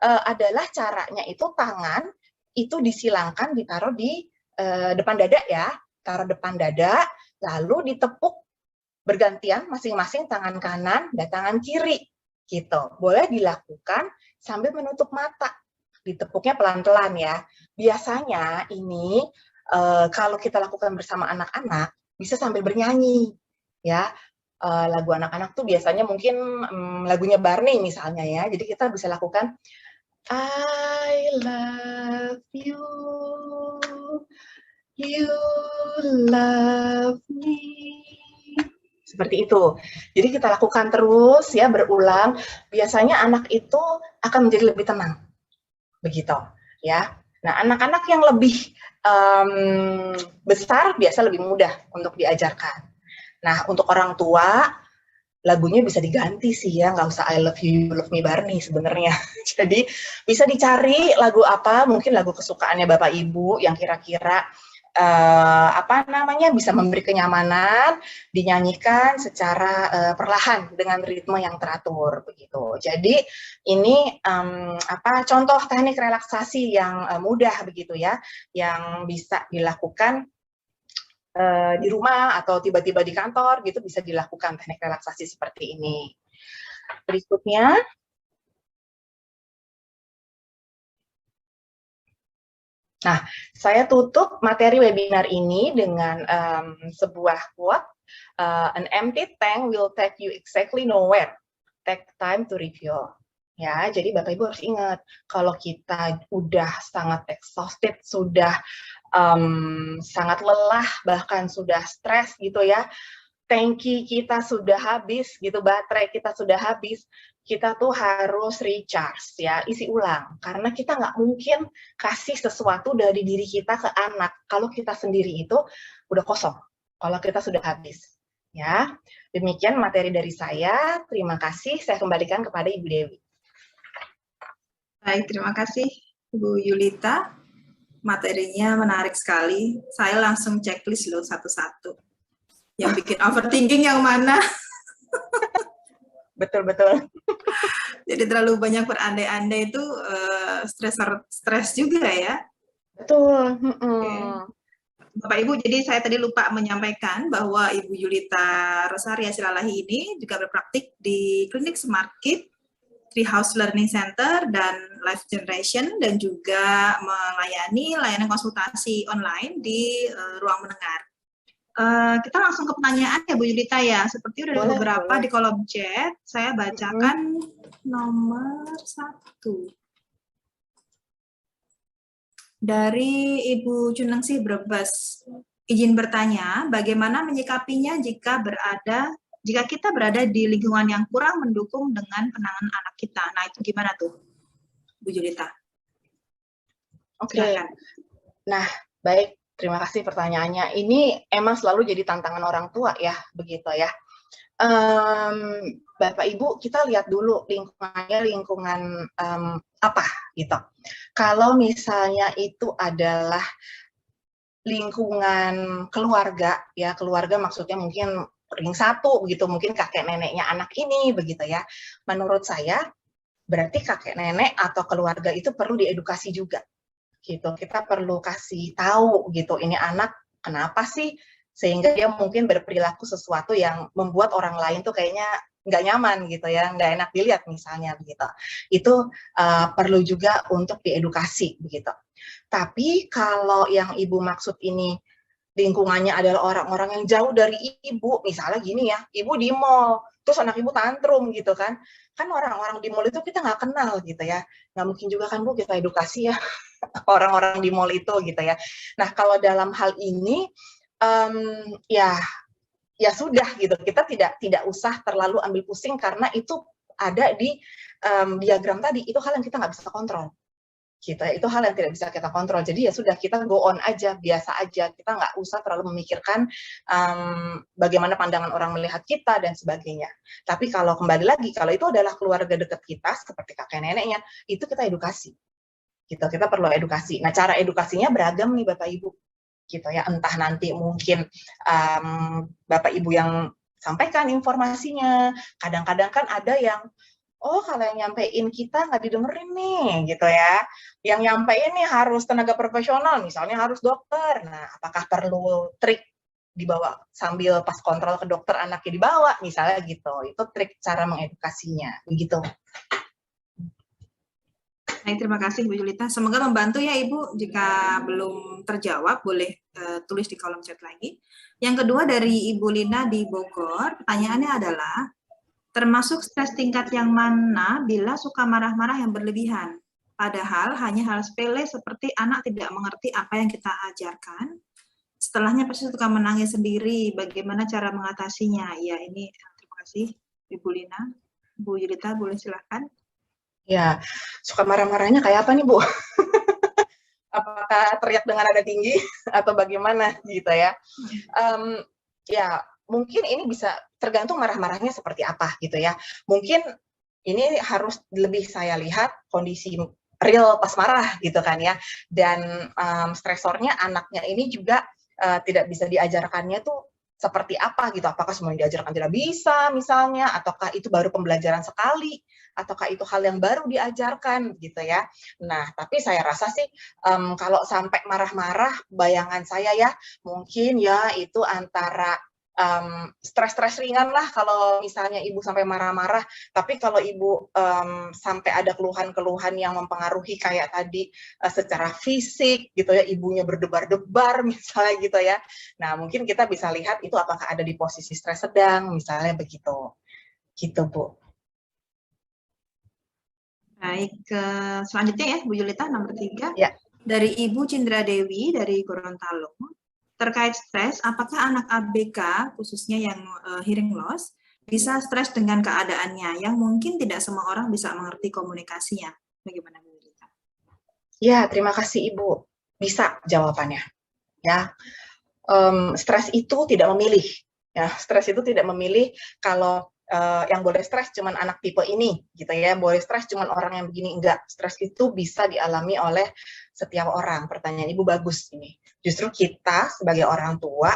[SPEAKER 3] adalah caranya itu tangan itu disilangkan, ditaruh di depan dada ya. Taruh depan dada, lalu ditepuk bergantian masing-masing tangan kanan dan tangan kiri. Gitu. Boleh dilakukan sambil menutup mata. Ditepuknya pelan-pelan ya. Biasanya ini kalau kita lakukan bersama anak-anak bisa sambil bernyanyi ya. Lagu anak-anak tuh biasanya mungkin lagunya Barney misalnya ya. Jadi kita bisa lakukan I love you, you love me. Seperti itu. Jadi kita lakukan terus ya, berulang. Biasanya anak itu akan menjadi lebih tenang. Begitu ya. Nah, anak-anak yang lebih besar biasa lebih mudah untuk diajarkan. Nah, untuk orang tua lagunya bisa diganti sih ya, nggak usah I love you, you love me Barney sebenarnya. Jadi bisa dicari lagu apa, mungkin lagu kesukaannya Bapak Ibu yang kira-kira bisa memberi kenyamanan, dinyanyikan secara perlahan dengan ritme yang teratur begitu. Jadi ini contoh teknik relaksasi yang mudah begitu ya, yang bisa dilakukan di rumah atau tiba-tiba di kantor gitu, bisa dilakukan teknik relaksasi seperti ini. Berikutnya. Nah, saya tutup materi webinar ini dengan sebuah quote, an empty tank will take you exactly nowhere. Take time to refuel. Ya, jadi Bapak Ibu harus ingat, kalau kita udah sangat exhausted, sudah sangat lelah, bahkan sudah stres gitu ya, tangki kita sudah habis gitu, baterai kita sudah habis, kita tuh harus recharge ya, isi ulang. Karena kita nggak mungkin kasih sesuatu dari diri kita ke anak kalau kita sendiri itu udah kosong, kalau kita sudah habis. Ya, demikian materi dari saya. Terima kasih. Saya kembalikan kepada Ibu Dewi.
[SPEAKER 2] Baik, terima kasih Bu Yulita. Materinya menarik sekali. Saya langsung checklist loh satu-satu. Yang bikin overthinking yang mana?
[SPEAKER 3] Betul-betul.
[SPEAKER 2] Jadi terlalu banyak berandai-andai itu stres juga ya.
[SPEAKER 3] Betul.
[SPEAKER 2] Okay. Bapak Ibu, jadi saya tadi lupa menyampaikan bahwa Ibu Yulita Rosaria Silalahi ini juga berpraktik di Klinik Smart Kid, Treehouse Learning Center, dan Life Generation, dan juga melayani layanan konsultasi online di ruang mendengar. Kita langsung ke pertanyaan ya Bu Yulita ya, seperti udah ada beberapa di kolom chat, saya bacakan nomor 1. Dari Ibu Cunengsih Brebes, izin bertanya, bagaimana menyikapinya jika kita berada di lingkungan yang kurang mendukung dengan penanganan anak kita? Nah, itu gimana tuh, Bu Yulita?
[SPEAKER 3] Oke. Nah, baik. Terima kasih pertanyaannya. Ini emang selalu jadi tantangan orang tua ya, begitu ya. Bapak Ibu, kita lihat dulu lingkungannya lingkungan apa gitu. Kalau misalnya itu adalah lingkungan keluarga, ya keluarga maksudnya mungkin ring satu begitu, mungkin kakek neneknya anak ini begitu ya. Menurut saya berarti kakek nenek atau keluarga itu perlu diedukasi juga gitu. Kita perlu kasih tahu gitu, ini anak kenapa sih, sehingga dia mungkin berperilaku sesuatu yang membuat orang lain tuh kayaknya nggak nyaman gitu ya, nggak enak dilihat misalnya begitu. Itu perlu juga untuk diedukasi begitu. Tapi kalau yang Ibu maksud ini lingkungannya adalah orang-orang yang jauh dari Ibu, misalnya gini ya, Ibu di mall, terus anak Ibu tantrum gitu kan orang-orang di mall itu kita nggak kenal gitu ya, nggak mungkin juga kan Bu kita edukasi ya orang-orang di mall itu gitu ya. Nah kalau dalam hal ini ya sudah gitu, kita tidak usah terlalu ambil pusing karena itu ada di diagram tadi, itu hal yang kita nggak bisa kontrol gitu ya, itu hal yang tidak bisa kita kontrol. Jadi ya sudah, kita go on aja, biasa aja, kita nggak usah terlalu memikirkan bagaimana pandangan orang melihat kita dan sebagainya. Tapi kalau kembali lagi, kalau itu adalah keluarga dekat kita seperti kakek neneknya, itu kita edukasi gitu, kita perlu edukasi. Nah cara edukasinya beragam nih Bapak Ibu gitu ya, entah nanti mungkin Bapak Ibu yang sampaikan informasinya, kadang-kadang kan ada yang kalau yang nyampein kita nggak didengerin nih, gitu ya. Yang nyampein nih harus tenaga profesional, misalnya harus dokter. Nah, apakah perlu trik dibawa sambil pas kontrol ke dokter anaknya dibawa, misalnya gitu. Itu trik cara mengedukasinya, begitu.
[SPEAKER 2] Baik, terima kasih Bu Julita. Semoga membantu ya Ibu. Jika belum terjawab, boleh tulis di kolom chat lagi. Yang kedua dari Ibu Lina di Bogor, pertanyaannya adalah, termasuk stres tingkat yang mana bila suka marah-marah yang berlebihan? Padahal hanya hal sepele seperti anak tidak mengerti apa yang kita ajarkan. Setelahnya pasti suka menangis sendiri. Bagaimana cara mengatasinya? Ya, ini terima kasih Ibu Lina. Bu Yulita, boleh silakan.
[SPEAKER 3] Ya, suka marah-marahnya kayak apa nih Bu? Apakah teriak dengan nada tinggi atau bagaimana gitu ya? Ya, mungkin ini bisa tergantung marah-marahnya seperti apa gitu ya. Mungkin ini harus lebih saya lihat kondisi real pas marah gitu kan ya. Dan stresornya anaknya ini juga tidak bisa diajarkannya tuh seperti apa gitu. Apakah semuanya diajarkan tidak bisa misalnya, ataukah itu baru pembelajaran sekali, ataukah itu hal yang baru diajarkan gitu ya. Nah, tapi saya rasa sih kalau sampai marah-marah, bayangan saya ya mungkin ya itu antara stres-stres ringan lah kalau misalnya Ibu sampai marah-marah. Tapi kalau Ibu sampai ada keluhan-keluhan yang mempengaruhi kayak tadi secara fisik gitu ya, ibunya berdebar-debar misalnya gitu ya. Nah, mungkin kita bisa lihat itu apakah ada di posisi stres sedang misalnya begitu. Gitu, Bu.
[SPEAKER 2] Baik, selanjutnya ya Bu Julita, nomor 3.
[SPEAKER 3] Ya.
[SPEAKER 2] Dari Ibu Cindra Dewi dari Gorontalo. Terkait stres, apakah anak ABK, khususnya yang hearing loss, bisa stres dengan keadaannya, yang mungkin tidak semua orang bisa mengerti komunikasinya? Bagaimana Bu Julita?
[SPEAKER 3] Ya, terima kasih Ibu. Bisa jawabannya. Ya, stres itu tidak memilih. Ya, stres itu tidak memilih kalau yang boleh stres cuman anak tipe ini, gitu ya. Boleh stres cuman orang yang begini, enggak. Stres itu bisa dialami oleh setiap orang. Pertanyaan Ibu bagus ini. Justru kita sebagai orang tua,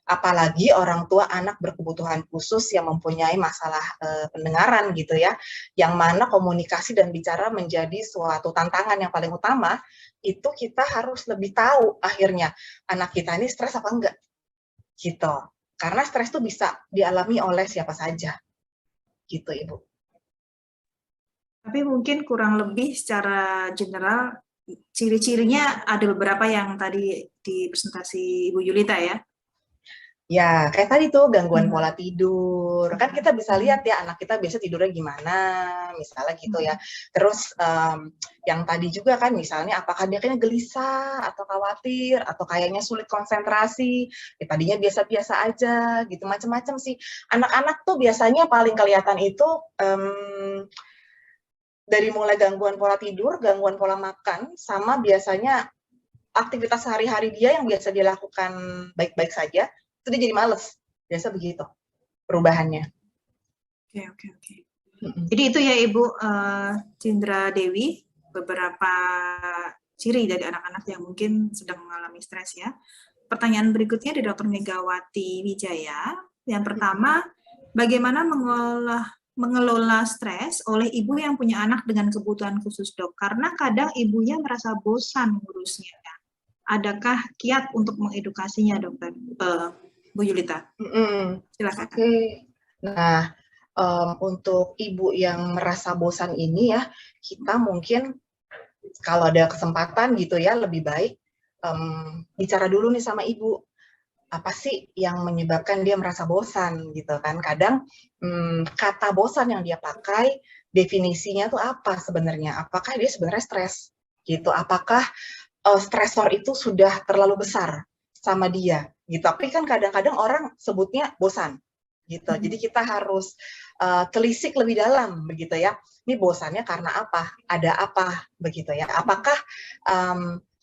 [SPEAKER 3] apalagi orang tua anak berkebutuhan khusus yang mempunyai masalah pendengaran gitu ya, yang mana komunikasi dan bicara menjadi suatu tantangan yang paling utama, itu kita harus lebih tahu akhirnya anak kita ini stres apa enggak, gitu. Karena stres itu bisa dialami oleh siapa saja. Gitu, Ibu.
[SPEAKER 2] Tapi mungkin kurang lebih secara general, ciri-cirinya ada beberapa yang tadi di presentasi Ibu Julita ya?
[SPEAKER 3] Ya, kayak tadi tuh gangguan pola tidur. Kan kita bisa lihat ya anak kita biasa tidurnya gimana, misalnya gitu ya. Terus yang tadi juga kan misalnya apakah dia kayaknya gelisah atau khawatir atau kayaknya sulit konsentrasi. Ya, tadinya biasa-biasa aja gitu, macam-macam sih. Anak-anak tuh biasanya paling kelihatan itu dari mulai gangguan pola tidur, gangguan pola makan, sama biasanya aktivitas sehari-hari dia yang biasa dilakukan baik-baik saja, itu dia jadi males. Biasa begitu perubahannya.
[SPEAKER 2] Oke. Jadi itu ya Ibu Cindra Dewi, beberapa ciri dari anak-anak yang mungkin sedang mengalami stres ya. pertanyaan berikutnya dari Dr. Megawati Wijaya. Yang pertama, bagaimana mengelola stres oleh ibu yang punya anak dengan kebutuhan khusus, Dok? Karena kadang ibunya merasa bosan ngurusnya. Adakah kiat untuk mengedukasinya, Dokter? Bu Yulita, silakan.
[SPEAKER 3] Oke. Nah, untuk ibu yang merasa bosan ini ya, kita mungkin kalau ada kesempatan gitu ya, lebih baik bicara dulu nih sama ibu. Apa sih yang menyebabkan dia merasa bosan gitu kan? Kadang kata bosan yang dia pakai, definisinya tuh apa sebenarnya? Apakah dia sebenarnya stres gitu? Apakah stresor itu sudah terlalu besar sama dia gitu? Tapi kan kadang-kadang orang sebutnya bosan gitu. Jadi kita harus telisik lebih dalam begitu ya. Ini bosannya karena apa? Ada apa begitu ya? Apakah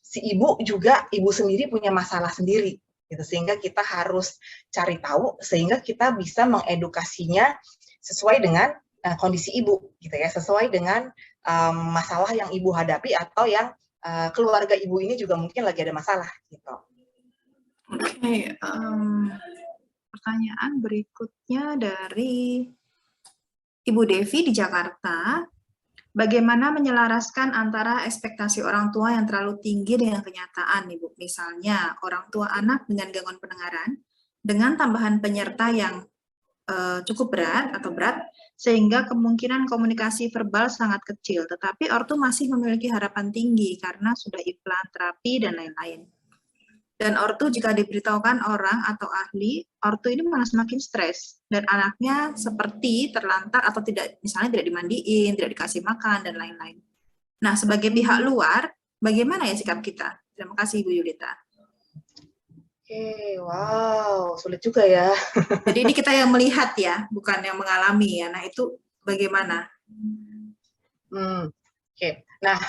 [SPEAKER 3] si ibu sendiri punya masalah sendiri gitu, sehingga kita harus cari tahu sehingga kita bisa mengedukasinya sesuai dengan kondisi ibu gitu ya, sesuai dengan masalah yang ibu hadapi atau yang keluarga ibu ini juga mungkin lagi ada masalah gitu.
[SPEAKER 2] Oke, pertanyaan berikutnya dari Ibu Devi di Jakarta. Bagaimana menyelaraskan antara ekspektasi orang tua yang terlalu tinggi dengan kenyataan, Ibu? Misalnya, orang tua anak dengan gangguan pendengaran, dengan tambahan penyerta yang cukup berat atau berat, sehingga kemungkinan komunikasi verbal sangat kecil, tetapi ortu masih memiliki harapan tinggi karena sudah iklan terapi dan lain-lain. Dan ortu jika diberitahukan orang atau ahli, ortu ini malah semakin stres. Dan anaknya seperti terlantar atau tidak, misalnya tidak dimandiin, tidak dikasih makan, dan lain-lain. Nah, sebagai pihak luar, bagaimana ya sikap kita? Terima kasih, Ibu Yulita.
[SPEAKER 3] Oke, wow, sulit juga ya.
[SPEAKER 2] Jadi ini kita yang melihat ya, bukan yang mengalami ya. Nah, itu bagaimana?
[SPEAKER 3] Oke. Nah,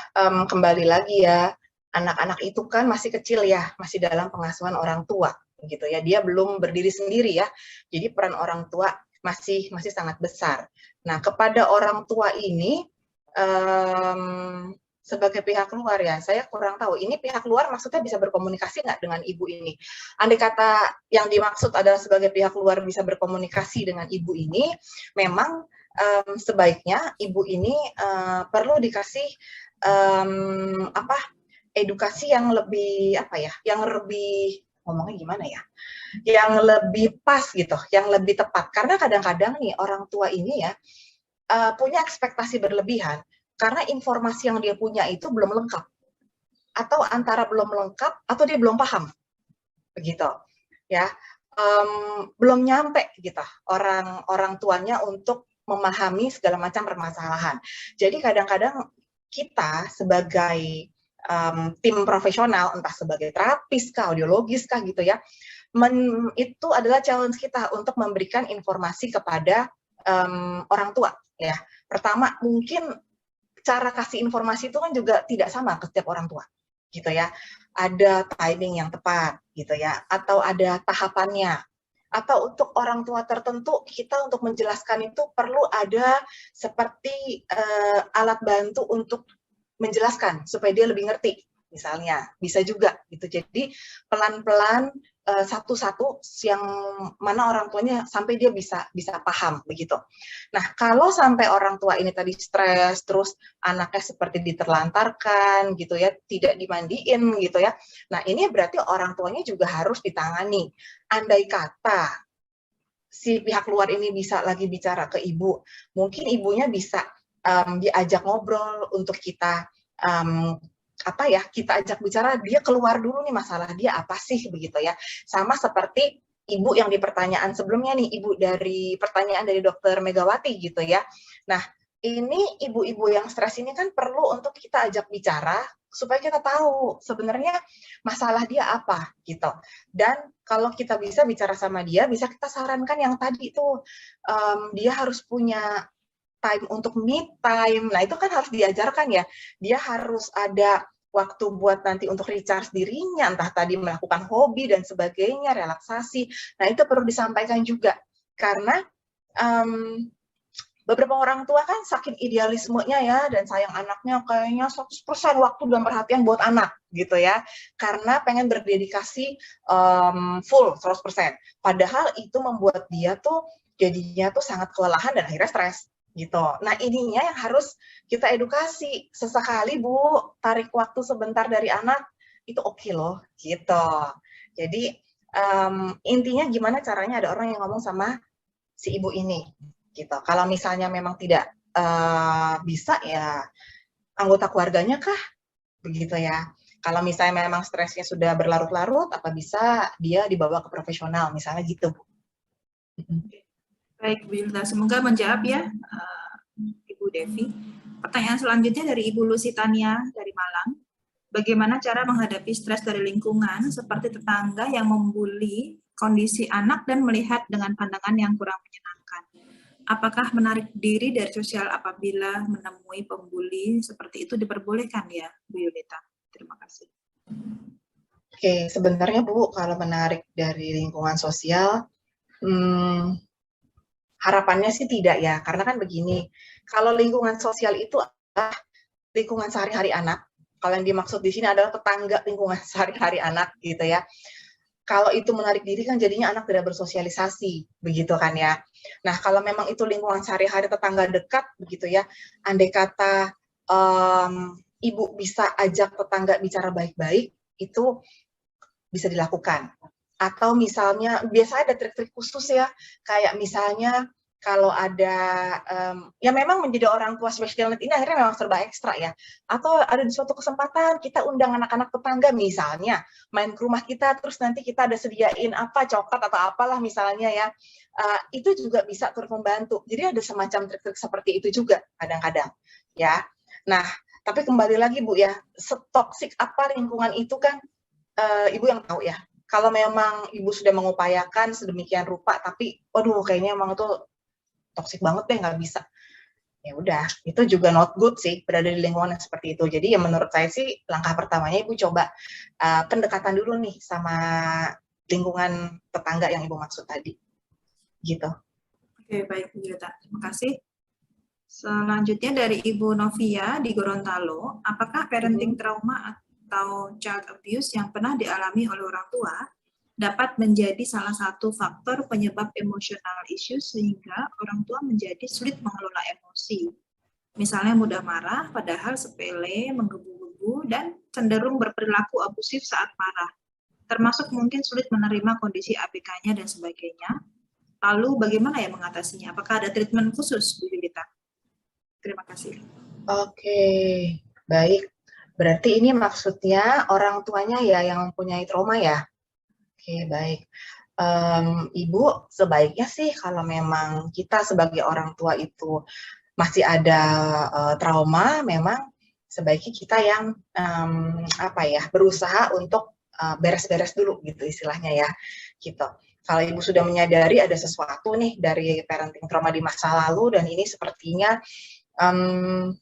[SPEAKER 3] kembali lagi ya. Anak-anak itu kan masih kecil ya, masih dalam pengasuhan orang tua, gitu ya. Dia belum berdiri sendiri ya. Jadi peran orang tua masih sangat besar. Nah, kepada orang tua ini sebagai pihak luar ya, saya kurang tahu. Ini pihak luar maksudnya bisa berkomunikasi nggak dengan ibu ini? Andai kata yang dimaksud adalah sebagai pihak luar bisa berkomunikasi dengan ibu ini, memang sebaiknya ibu ini perlu dikasih edukasi yang lebih yang lebih ngomongnya gimana ya, yang lebih pas gitu, yang lebih tepat. Karena kadang-kadang nih orang tua ini ya punya ekspektasi berlebihan karena informasi yang dia punya itu belum lengkap, atau antara belum lengkap atau dia belum paham, begitu ya, belum nyampe gitu orang tuanya untuk memahami segala macam permasalahan. Jadi kadang-kadang kita sebagai tim profesional, entah sebagai terapis kah, audiologis kah gitu ya, itu adalah challenge kita untuk memberikan informasi kepada orang tua ya. Pertama, mungkin cara kasih informasi itu kan juga tidak sama ke setiap orang tua gitu ya. Ada timing yang tepat gitu ya, atau ada tahapannya. Atau untuk orang tua tertentu, kita untuk menjelaskan itu perlu ada seperti alat bantu untuk menjelaskan supaya dia lebih ngerti, misalnya bisa juga gitu. Jadi pelan-pelan satu-satu yang mana orang tuanya sampai dia bisa paham begitu. Nah, kalau sampai orang tua ini tadi stres, terus anaknya seperti diterlantarkan gitu ya, tidak dimandiin gitu ya. Nah, ini berarti orang tuanya juga harus ditangani. Andai kata si pihak luar ini bisa lagi bicara ke ibu, mungkin ibunya bisa diajak ngobrol untuk kita kita ajak bicara, dia keluar dulu nih masalah dia apa sih begitu ya. Sama seperti ibu yang di pertanyaan sebelumnya nih, ibu dari pertanyaan dari Dokter Megawati gitu ya. Nah, ini ibu-ibu yang stres ini kan perlu untuk kita ajak bicara supaya kita tahu sebenarnya masalah dia apa gitu. Dan kalau kita bisa bicara sama dia, bisa kita sarankan yang tadi itu dia harus punya time untuk me time. Nah, itu kan harus diajarkan ya. Dia harus ada waktu buat nanti untuk recharge dirinya, entah tadi melakukan hobi dan sebagainya, relaksasi. Nah, itu perlu disampaikan juga. Karena beberapa orang tua kan saking idealismenya ya, dan sayang anaknya kayaknya 100% waktu dan perhatian buat anak gitu ya, karena pengen berdedikasi full 100%. Padahal itu membuat dia tuh jadinya tuh sangat kelelahan dan akhirnya stres gitu. Nah ininya yang harus kita edukasi, sesekali Bu, tarik waktu sebentar dari anak, itu oke loh gitu. Jadi intinya gimana caranya ada orang yang ngomong sama si ibu ini gitu. Kalau misalnya memang tidak bisa ya anggota keluarganya kah begitu ya. Kalau misalnya memang stresnya sudah berlarut-larut, apa bisa dia dibawa ke profesional misalnya gitu Bu.
[SPEAKER 2] Baik Bu Yulita, semoga menjawab ya Ibu Devi. Pertanyaan selanjutnya dari Ibu Lusitania dari Malang. Bagaimana cara menghadapi stres dari lingkungan seperti tetangga yang membuli kondisi anak dan melihat dengan pandangan yang kurang menyenangkan? Apakah menarik diri dari sosial apabila menemui pembuli seperti itu diperbolehkan ya, Bu Yulita? Terima kasih.
[SPEAKER 3] Oke, sebenarnya Bu, kalau menarik dari lingkungan sosial, harapannya sih tidak ya, karena kan begini, kalau lingkungan sosial itu adalah lingkungan sehari-hari anak. Kalau yang dimaksud di sini adalah tetangga lingkungan sehari-hari anak gitu ya. Kalau itu menarik diri kan jadinya anak tidak bersosialisasi, begitu kan ya. Nah kalau memang itu lingkungan sehari-hari tetangga dekat, begitu ya, andai kata ibu bisa ajak tetangga bicara baik-baik, itu bisa dilakukan. Atau misalnya, biasanya ada trik-trik khusus ya, kayak misalnya kalau ada, ya memang menjadi orang tua special need ini akhirnya memang serba ekstra ya. Atau ada di suatu kesempatan kita undang anak-anak tetangga misalnya, main ke rumah kita, terus nanti kita ada sediain apa, coklat atau apalah misalnya ya, itu juga bisa turut membantu. Jadi ada semacam trik-trik seperti itu juga kadang-kadang ya. Nah, tapi kembali lagi Bu ya, setoksik apa lingkungan itu kan Ibu yang tahu ya. Kalau memang Ibu sudah mengupayakan sedemikian rupa, tapi waduh kayaknya emang itu toksik banget deh, nggak bisa. Ya udah, itu juga not good sih berada di lingkungan yang seperti itu. Jadi ya menurut saya sih langkah pertamanya Ibu coba pendekatan dulu nih sama lingkungan tetangga yang Ibu maksud tadi. Gitu.
[SPEAKER 2] Oke, baik Bu Yulita. Terima kasih. Selanjutnya dari Ibu Novia di Gorontalo, apakah parenting trauma atau child abuse yang pernah dialami oleh orang tua dapat menjadi salah satu faktor penyebab emotional issues sehingga orang tua menjadi sulit mengelola emosi. Misalnya mudah marah, padahal sepele, menggebu-gebu, dan cenderung berperilaku abusif saat marah. Termasuk mungkin sulit menerima kondisi ABK-nya dan sebagainya. Lalu bagaimana ya mengatasinya? Apakah ada treatment khusus, Bu Yulita? Terima kasih.
[SPEAKER 3] Oke, baik. Berarti ini maksudnya orang tuanya ya yang mempunyai trauma ya? Oke, baik. Ibu, sebaiknya sih kalau memang kita sebagai orang tua itu masih ada trauma, memang sebaiknya kita yang berusaha untuk beres-beres dulu gitu istilahnya ya, gitu. Kalau Ibu sudah menyadari ada sesuatu nih dari parenting trauma di masa lalu dan ini sepertinya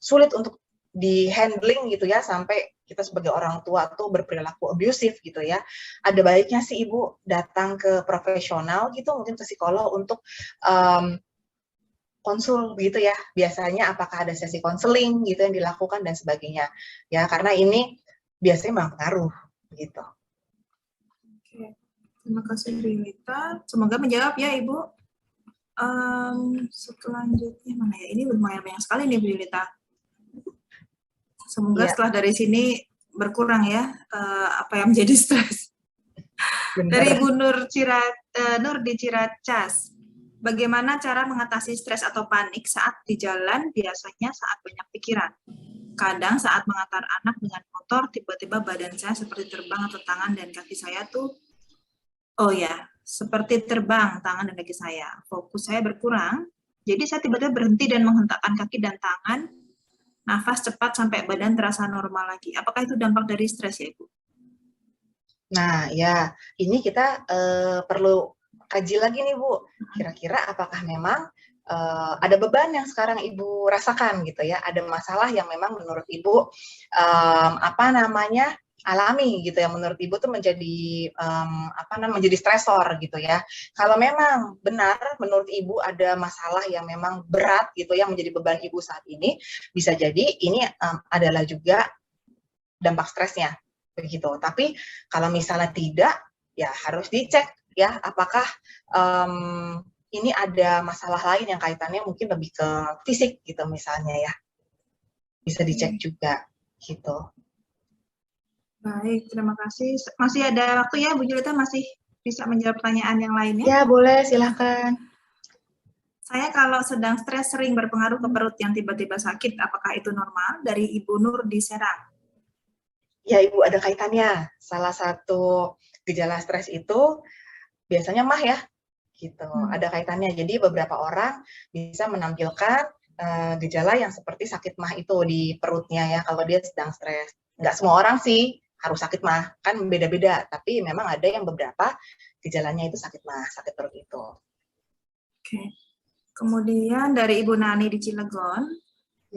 [SPEAKER 3] sulit untuk di handling gitu ya, sampai kita sebagai orang tua tuh berperilaku abusif gitu ya, ada baiknya sih Ibu datang ke profesional gitu, mungkin ke psikolog untuk konsul gitu ya, biasanya apakah ada sesi konseling gitu yang dilakukan dan sebagainya ya, karena ini biasanya mempengaruh gitu.
[SPEAKER 2] Oke. Terima kasih Bu Yulita, semoga menjawab ya Ibu. Selanjutnya mana ya, ini lumayan banyak sekali nih Bu Yulita. Semoga setelah dari sini berkurang ya apa yang menjadi stres. Dari Ibu Nur di Ciracas, bagaimana cara mengatasi stres atau panik saat di jalan, biasanya saat banyak pikiran? Kadang saat mengantar anak dengan motor, tiba-tiba badan saya seperti terbang atau tangan dan kaki saya tuh, seperti terbang tangan dan kaki saya. Fokus saya berkurang, jadi saya tiba-tiba berhenti dan menghentakkan kaki dan tangan, nafas cepat sampai badan terasa normal lagi. Apakah itu dampak dari stres ya Ibu?
[SPEAKER 3] Nah ya, ini kita perlu kaji lagi nih Bu, kira-kira apakah memang ada beban yang sekarang Ibu rasakan gitu ya, ada masalah yang memang menurut Ibu alami gitu ya, menurut Ibu tuh menjadi menjadi stresor gitu ya. Kalau memang benar menurut Ibu ada masalah yang memang berat gitu yang menjadi beban Ibu saat ini, bisa jadi ini adalah juga dampak stresnya begitu. Tapi kalau misalnya tidak, ya harus dicek ya apakah ini ada masalah lain yang kaitannya mungkin lebih ke fisik gitu misalnya ya. Bisa dicek juga gitu.
[SPEAKER 2] Baik, terima kasih. Masih ada waktu ya, Bu Julita, masih bisa menjawab pertanyaan yang lainnya?
[SPEAKER 3] Ya, boleh, silahkan.
[SPEAKER 2] Saya kalau sedang stres sering berpengaruh ke perut yang tiba-tiba sakit, apakah itu normal? Dari Ibu Nur di Serang.
[SPEAKER 3] Ya, Ibu, ada kaitannya. Salah satu gejala stres itu biasanya mah ya, gitu. Ada kaitannya. Jadi beberapa orang bisa menampilkan gejala yang seperti sakit mah itu di perutnya ya, kalau dia sedang stres. Nggak semua orang sih harus sakit mah, kan beda-beda. Tapi memang ada yang beberapa gejalanya itu sakit mah, sakit perut itu.
[SPEAKER 2] Oke. Kemudian dari Ibu Nani di Cilegon,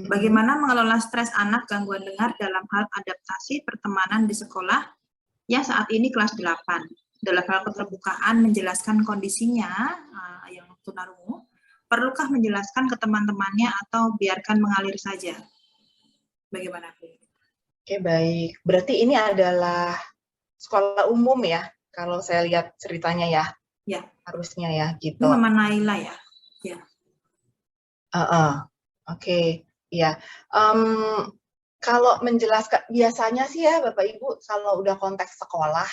[SPEAKER 2] bagaimana mengelola stres anak gangguan dengar dalam hal adaptasi pertemanan di sekolah yang saat ini kelas 8? Dalam hal keterbukaan menjelaskan kondisinya yang tunarungu, perlukah menjelaskan ke teman-temannya atau biarkan mengalir saja? Bagaimana, Bu?
[SPEAKER 3] Oke, baik. Berarti ini adalah sekolah umum ya, kalau saya lihat ceritanya ya.
[SPEAKER 2] Ya.
[SPEAKER 3] Harusnya ya, gitu.
[SPEAKER 2] Ini Mama Naila ya? Ya.
[SPEAKER 3] Oke, ya. Kalau menjelaskan, biasanya sih ya Bapak Ibu, kalau udah konteks sekolah,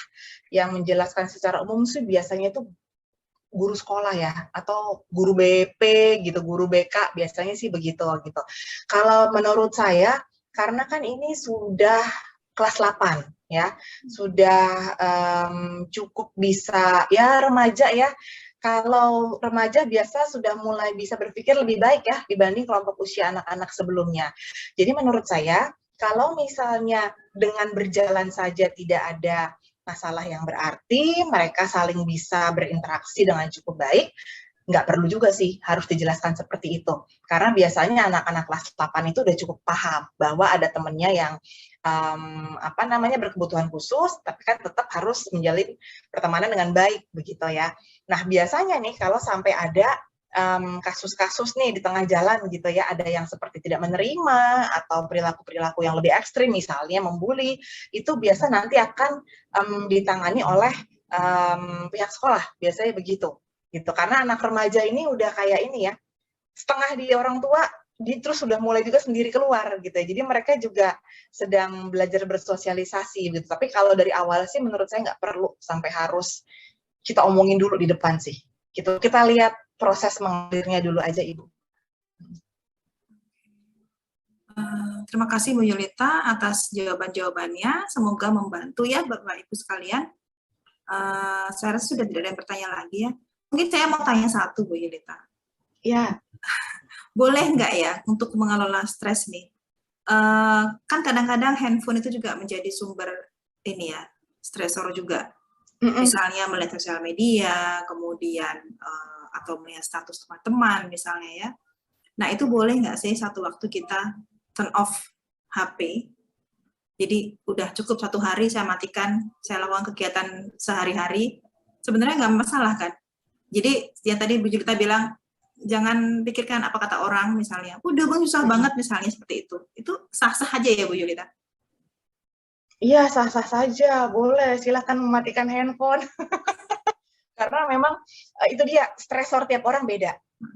[SPEAKER 3] yang menjelaskan secara umum sih biasanya itu guru sekolah ya, atau guru BP gitu, guru BK, biasanya sih begitu gitu. Kalau menurut saya, karena kan ini sudah kelas 8 ya, sudah cukup bisa, ya remaja ya. Kalau remaja biasa sudah mulai bisa berpikir lebih baik ya dibanding kelompok usia anak-anak sebelumnya. Jadi menurut saya, kalau misalnya dengan berjalan saja tidak ada masalah yang berarti, mereka saling bisa berinteraksi dengan cukup baik, nggak perlu juga sih harus dijelaskan seperti itu. Karena biasanya anak-anak kelas 8 itu udah cukup paham bahwa ada temennya yang berkebutuhan khusus, tapi kan tetap harus menjalin pertemanan dengan baik begitu ya. Nah biasanya nih kalau sampai ada kasus-kasus nih di tengah jalan gitu ya, ada yang seperti tidak menerima atau perilaku-perilaku yang lebih ekstrim, misalnya membuli, itu biasa nanti akan ditangani oleh pihak sekolah, biasanya begitu. Gitu, karena anak remaja ini udah kayak ini ya, setengah di orang tua, terus sudah mulai juga sendiri keluar gitu ya. Jadi mereka juga sedang belajar bersosialisasi gitu. Tapi kalau dari awal sih menurut saya nggak perlu sampai harus kita omongin dulu di depan sih. Gitu. Kita lihat proses mengalirnya dulu aja, Ibu.
[SPEAKER 2] Terima kasih Bu Yulita atas jawaban-jawabannya. Semoga membantu ya Bapak Ibu sekalian. Saya rasa sudah tidak ada yang bertanya lagi ya. Mungkin saya mau tanya satu Bu Yulita.
[SPEAKER 3] Ya.
[SPEAKER 2] Boleh nggak ya untuk mengelola stres nih? Kan kadang-kadang handphone itu juga menjadi sumber ini ya, stresor juga. Misalnya melihat sosial media, kemudian atau melihat status teman-teman misalnya ya. Nah itu boleh nggak sih satu waktu kita turn off HP? Jadi udah cukup satu hari saya matikan, saya lakukan kegiatan sehari-hari. Sebenarnya nggak masalah kan? Jadi yang tadi Bu Julita bilang, jangan pikirkan apa kata orang misalnya. Udah Bang susah banget misalnya seperti itu. Itu sah-sah aja ya Bu Julita?
[SPEAKER 3] Iya, sah-sah saja. Boleh, silakan mematikan handphone. Karena memang itu dia, stresor tiap orang beda.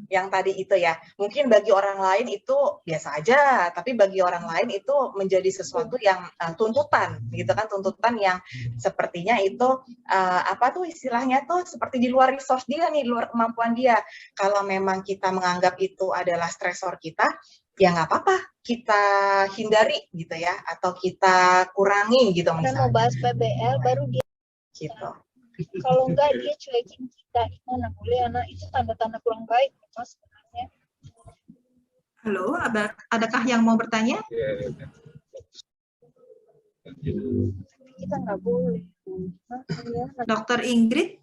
[SPEAKER 3] Yang tadi itu ya, mungkin bagi orang lain itu biasa aja, tapi bagi orang lain itu menjadi sesuatu yang tuntutan, gitu kan, tuntutan yang sepertinya itu istilahnya tuh seperti di luar resource dia nih, di luar kemampuan dia. Kalau memang kita menganggap itu adalah stresor kita, ya nggak apa-apa, kita hindari gitu ya, atau kita kurangi gitu misalnya.
[SPEAKER 4] Mau bahas PBL baru dia.
[SPEAKER 3] Gitu.
[SPEAKER 4] Kalau enggak dia cuekin kita, mana boleh anak itu tanda-tanda kurang baik Mas sebenarnya.
[SPEAKER 2] Halo, adakah yang mau bertanya?
[SPEAKER 4] Kita nggak boleh.
[SPEAKER 2] Dokter Ingrid?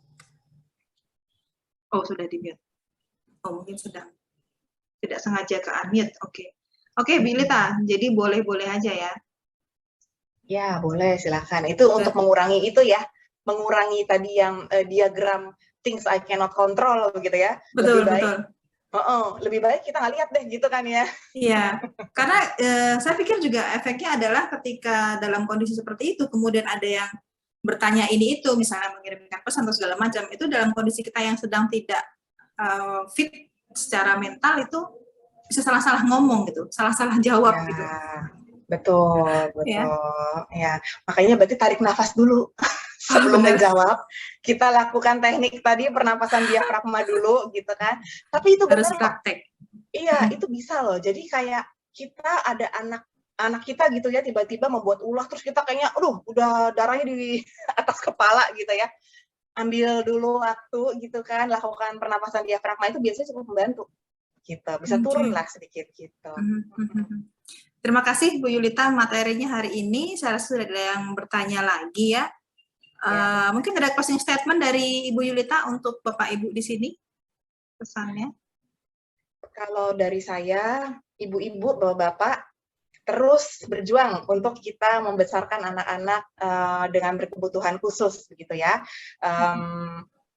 [SPEAKER 2] Oh sudah di-mute. Oh mungkin sedang tidak sengaja ke unmute. Oke, Bilita. Jadi boleh-boleh aja ya.
[SPEAKER 3] Ya, boleh, silakan. Itu untuk mengurangi itu ya, mengurangi tadi yang diagram things I cannot control begitu ya.
[SPEAKER 2] Betul,
[SPEAKER 3] Lebih baik,
[SPEAKER 2] betul.
[SPEAKER 3] lebih baik kita nggak lihat deh gitu kan ya.
[SPEAKER 2] Iya, karena saya pikir juga efeknya adalah ketika dalam kondisi seperti itu, kemudian ada yang bertanya ini itu, misalnya mengirimkan pesan atau segala macam, itu dalam kondisi kita yang sedang tidak fit secara mental itu bisa salah-salah ngomong gitu, salah-salah jawab
[SPEAKER 3] Ya,
[SPEAKER 2] gitu.
[SPEAKER 3] betul,
[SPEAKER 2] Ya.
[SPEAKER 3] betul. Ya, makanya berarti tarik nafas dulu sebelum
[SPEAKER 2] benar.
[SPEAKER 3] menjawab. Kita lakukan teknik tadi pernapasan diafragma dulu gitu kan. Tapi itu
[SPEAKER 2] Harus
[SPEAKER 3] benar loh.
[SPEAKER 2] praktek.
[SPEAKER 3] Iya, itu bisa loh. Jadi kayak kita ada anak kita gitu ya, tiba-tiba membuat ulah, terus kita kayaknya, aduh, udah darahnya di atas kepala gitu ya. Ambil dulu waktu gitu kan, lakukan pernapasan diafragma itu biasanya cukup membantu. Gitu, bisa turun lah sedikit gitu.
[SPEAKER 2] Terima kasih Bu Yulita, materinya hari ini saya rasa sudah ada yang bertanya lagi ya. Mungkin ada closing statement dari Ibu Yulita untuk Bapak Ibu di sini, pesannya.
[SPEAKER 3] Kalau dari saya, ibu-ibu, bapak-bapak, terus berjuang untuk kita membesarkan anak-anak dengan berkebutuhan khusus, begitu ya.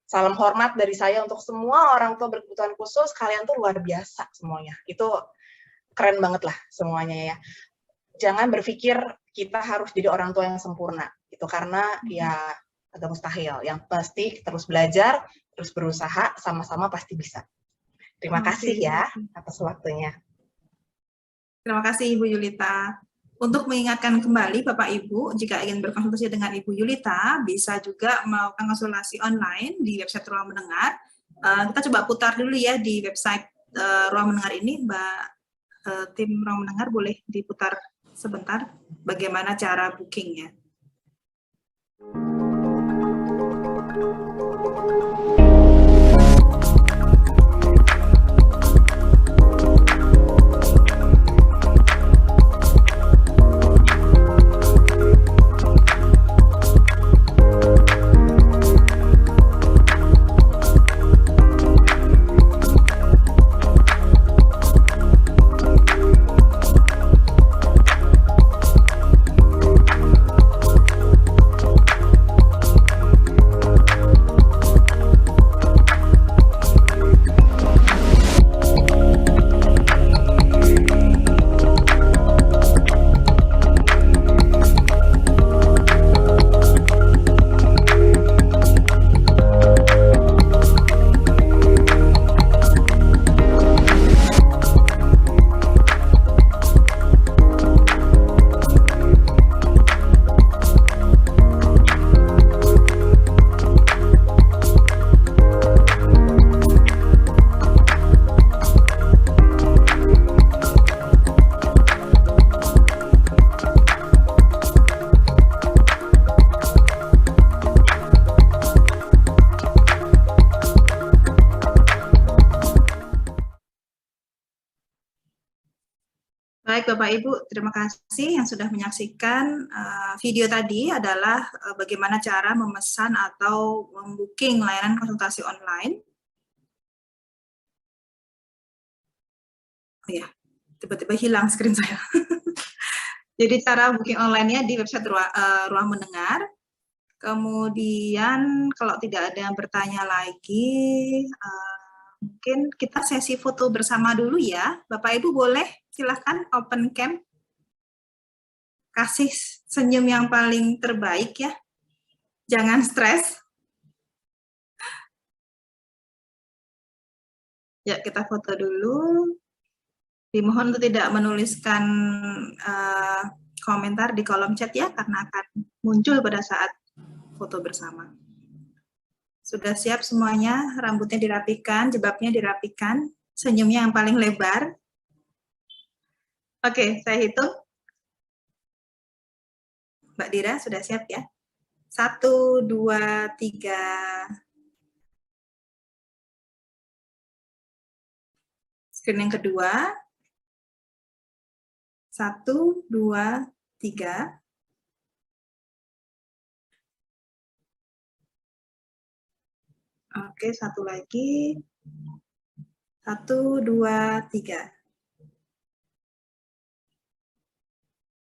[SPEAKER 3] Salam hormat dari saya untuk semua orang tua berkebutuhan khusus, kalian tuh luar biasa semuanya. Itu keren banget lah semuanya ya. Jangan berpikir kita harus jadi orang tua yang sempurna, itu karena ya agak mustahil. Yang pasti terus belajar, terus berusaha, sama-sama pasti bisa. Terima kasih ya atas waktunya.
[SPEAKER 2] Terima kasih Ibu Yulita. Untuk mengingatkan kembali Bapak Ibu, jika ingin berkonsultasi dengan Ibu Yulita, bisa juga melakukan konsultasi online di website Ruang Mendengar. Kita coba putar dulu ya di website Ruang Mendengar ini, Mbak tim Ruang Mendengar boleh diputar sebentar bagaimana cara bookingnya. Baik Bapak Ibu, terima kasih yang sudah menyaksikan video tadi adalah bagaimana cara memesan atau membooking layanan konsultasi online. Oh ya, tiba-tiba hilang screen saya. Jadi cara booking online-nya di website Ruang Mendengar. Kemudian kalau tidak ada yang bertanya lagi, mungkin kita sesi foto bersama dulu ya. Bapak Ibu boleh silahkan open cam. Kasih senyum yang paling terbaik ya. Jangan stres. Ya, kita foto dulu. Dimohon untuk tidak menuliskan komentar di kolom chat ya, karena akan muncul pada saat foto bersama. Sudah siap semuanya, rambutnya dirapikan, jilbabnya dirapikan, senyumnya yang paling lebar. Oke, saya hitung. Mbak Dira sudah siap ya? 1, 2, 3. Screen yang kedua. 1, 2, 3. Oke, satu lagi. 1, 2, 3.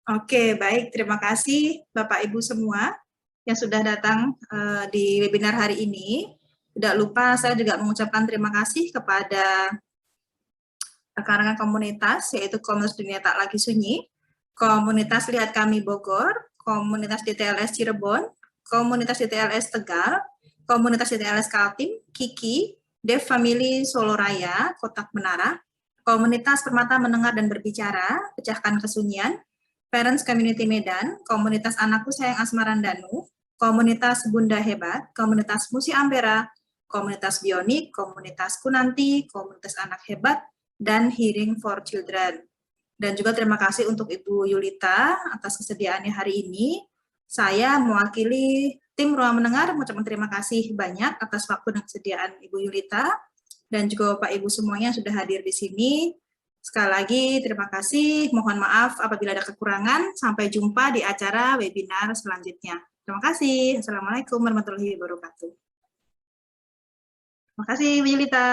[SPEAKER 2] Oke, baik. Terima kasih Bapak Ibu semua yang sudah datang di webinar hari ini. Tidak lupa saya juga mengucapkan terima kasih kepada rekan-rekan komunitas, yaitu Komunitas Dunia Tak Lagi Sunyi, Komunitas Lihat Kami Bogor, Komunitas DTLS Cirebon, Komunitas DTLS Tegal, Komunitas DTLS Kaltim, Kiki, Dev Family Solo Raya, Kotak Menara, Komunitas Permata Mendengar dan Berbicara, Pecahkan Kesunyian, Parents Community Medan, Komunitas Anakku Sayang Asmaran Danu, Komunitas Bunda Hebat, Komunitas Musi Ampera, Komunitas Bionik, Komunitas Kunanti, Komunitas Anak Hebat, dan Hearing for Children. Dan juga terima kasih untuk Ibu Yulita atas kesediaannya hari ini. Saya mewakili tim Ruang Mendengar mengucapkan terima kasih banyak atas waktu dan kesediaan Ibu Yulita, dan juga Bapak Ibu semuanya sudah hadir di sini. Sekali lagi terima kasih, mohon maaf apabila ada kekurangan. Sampai jumpa di acara webinar selanjutnya. Terima kasih. Assalamualaikum warahmatullahi wabarakatuh. Terima kasih, Bu Yulita.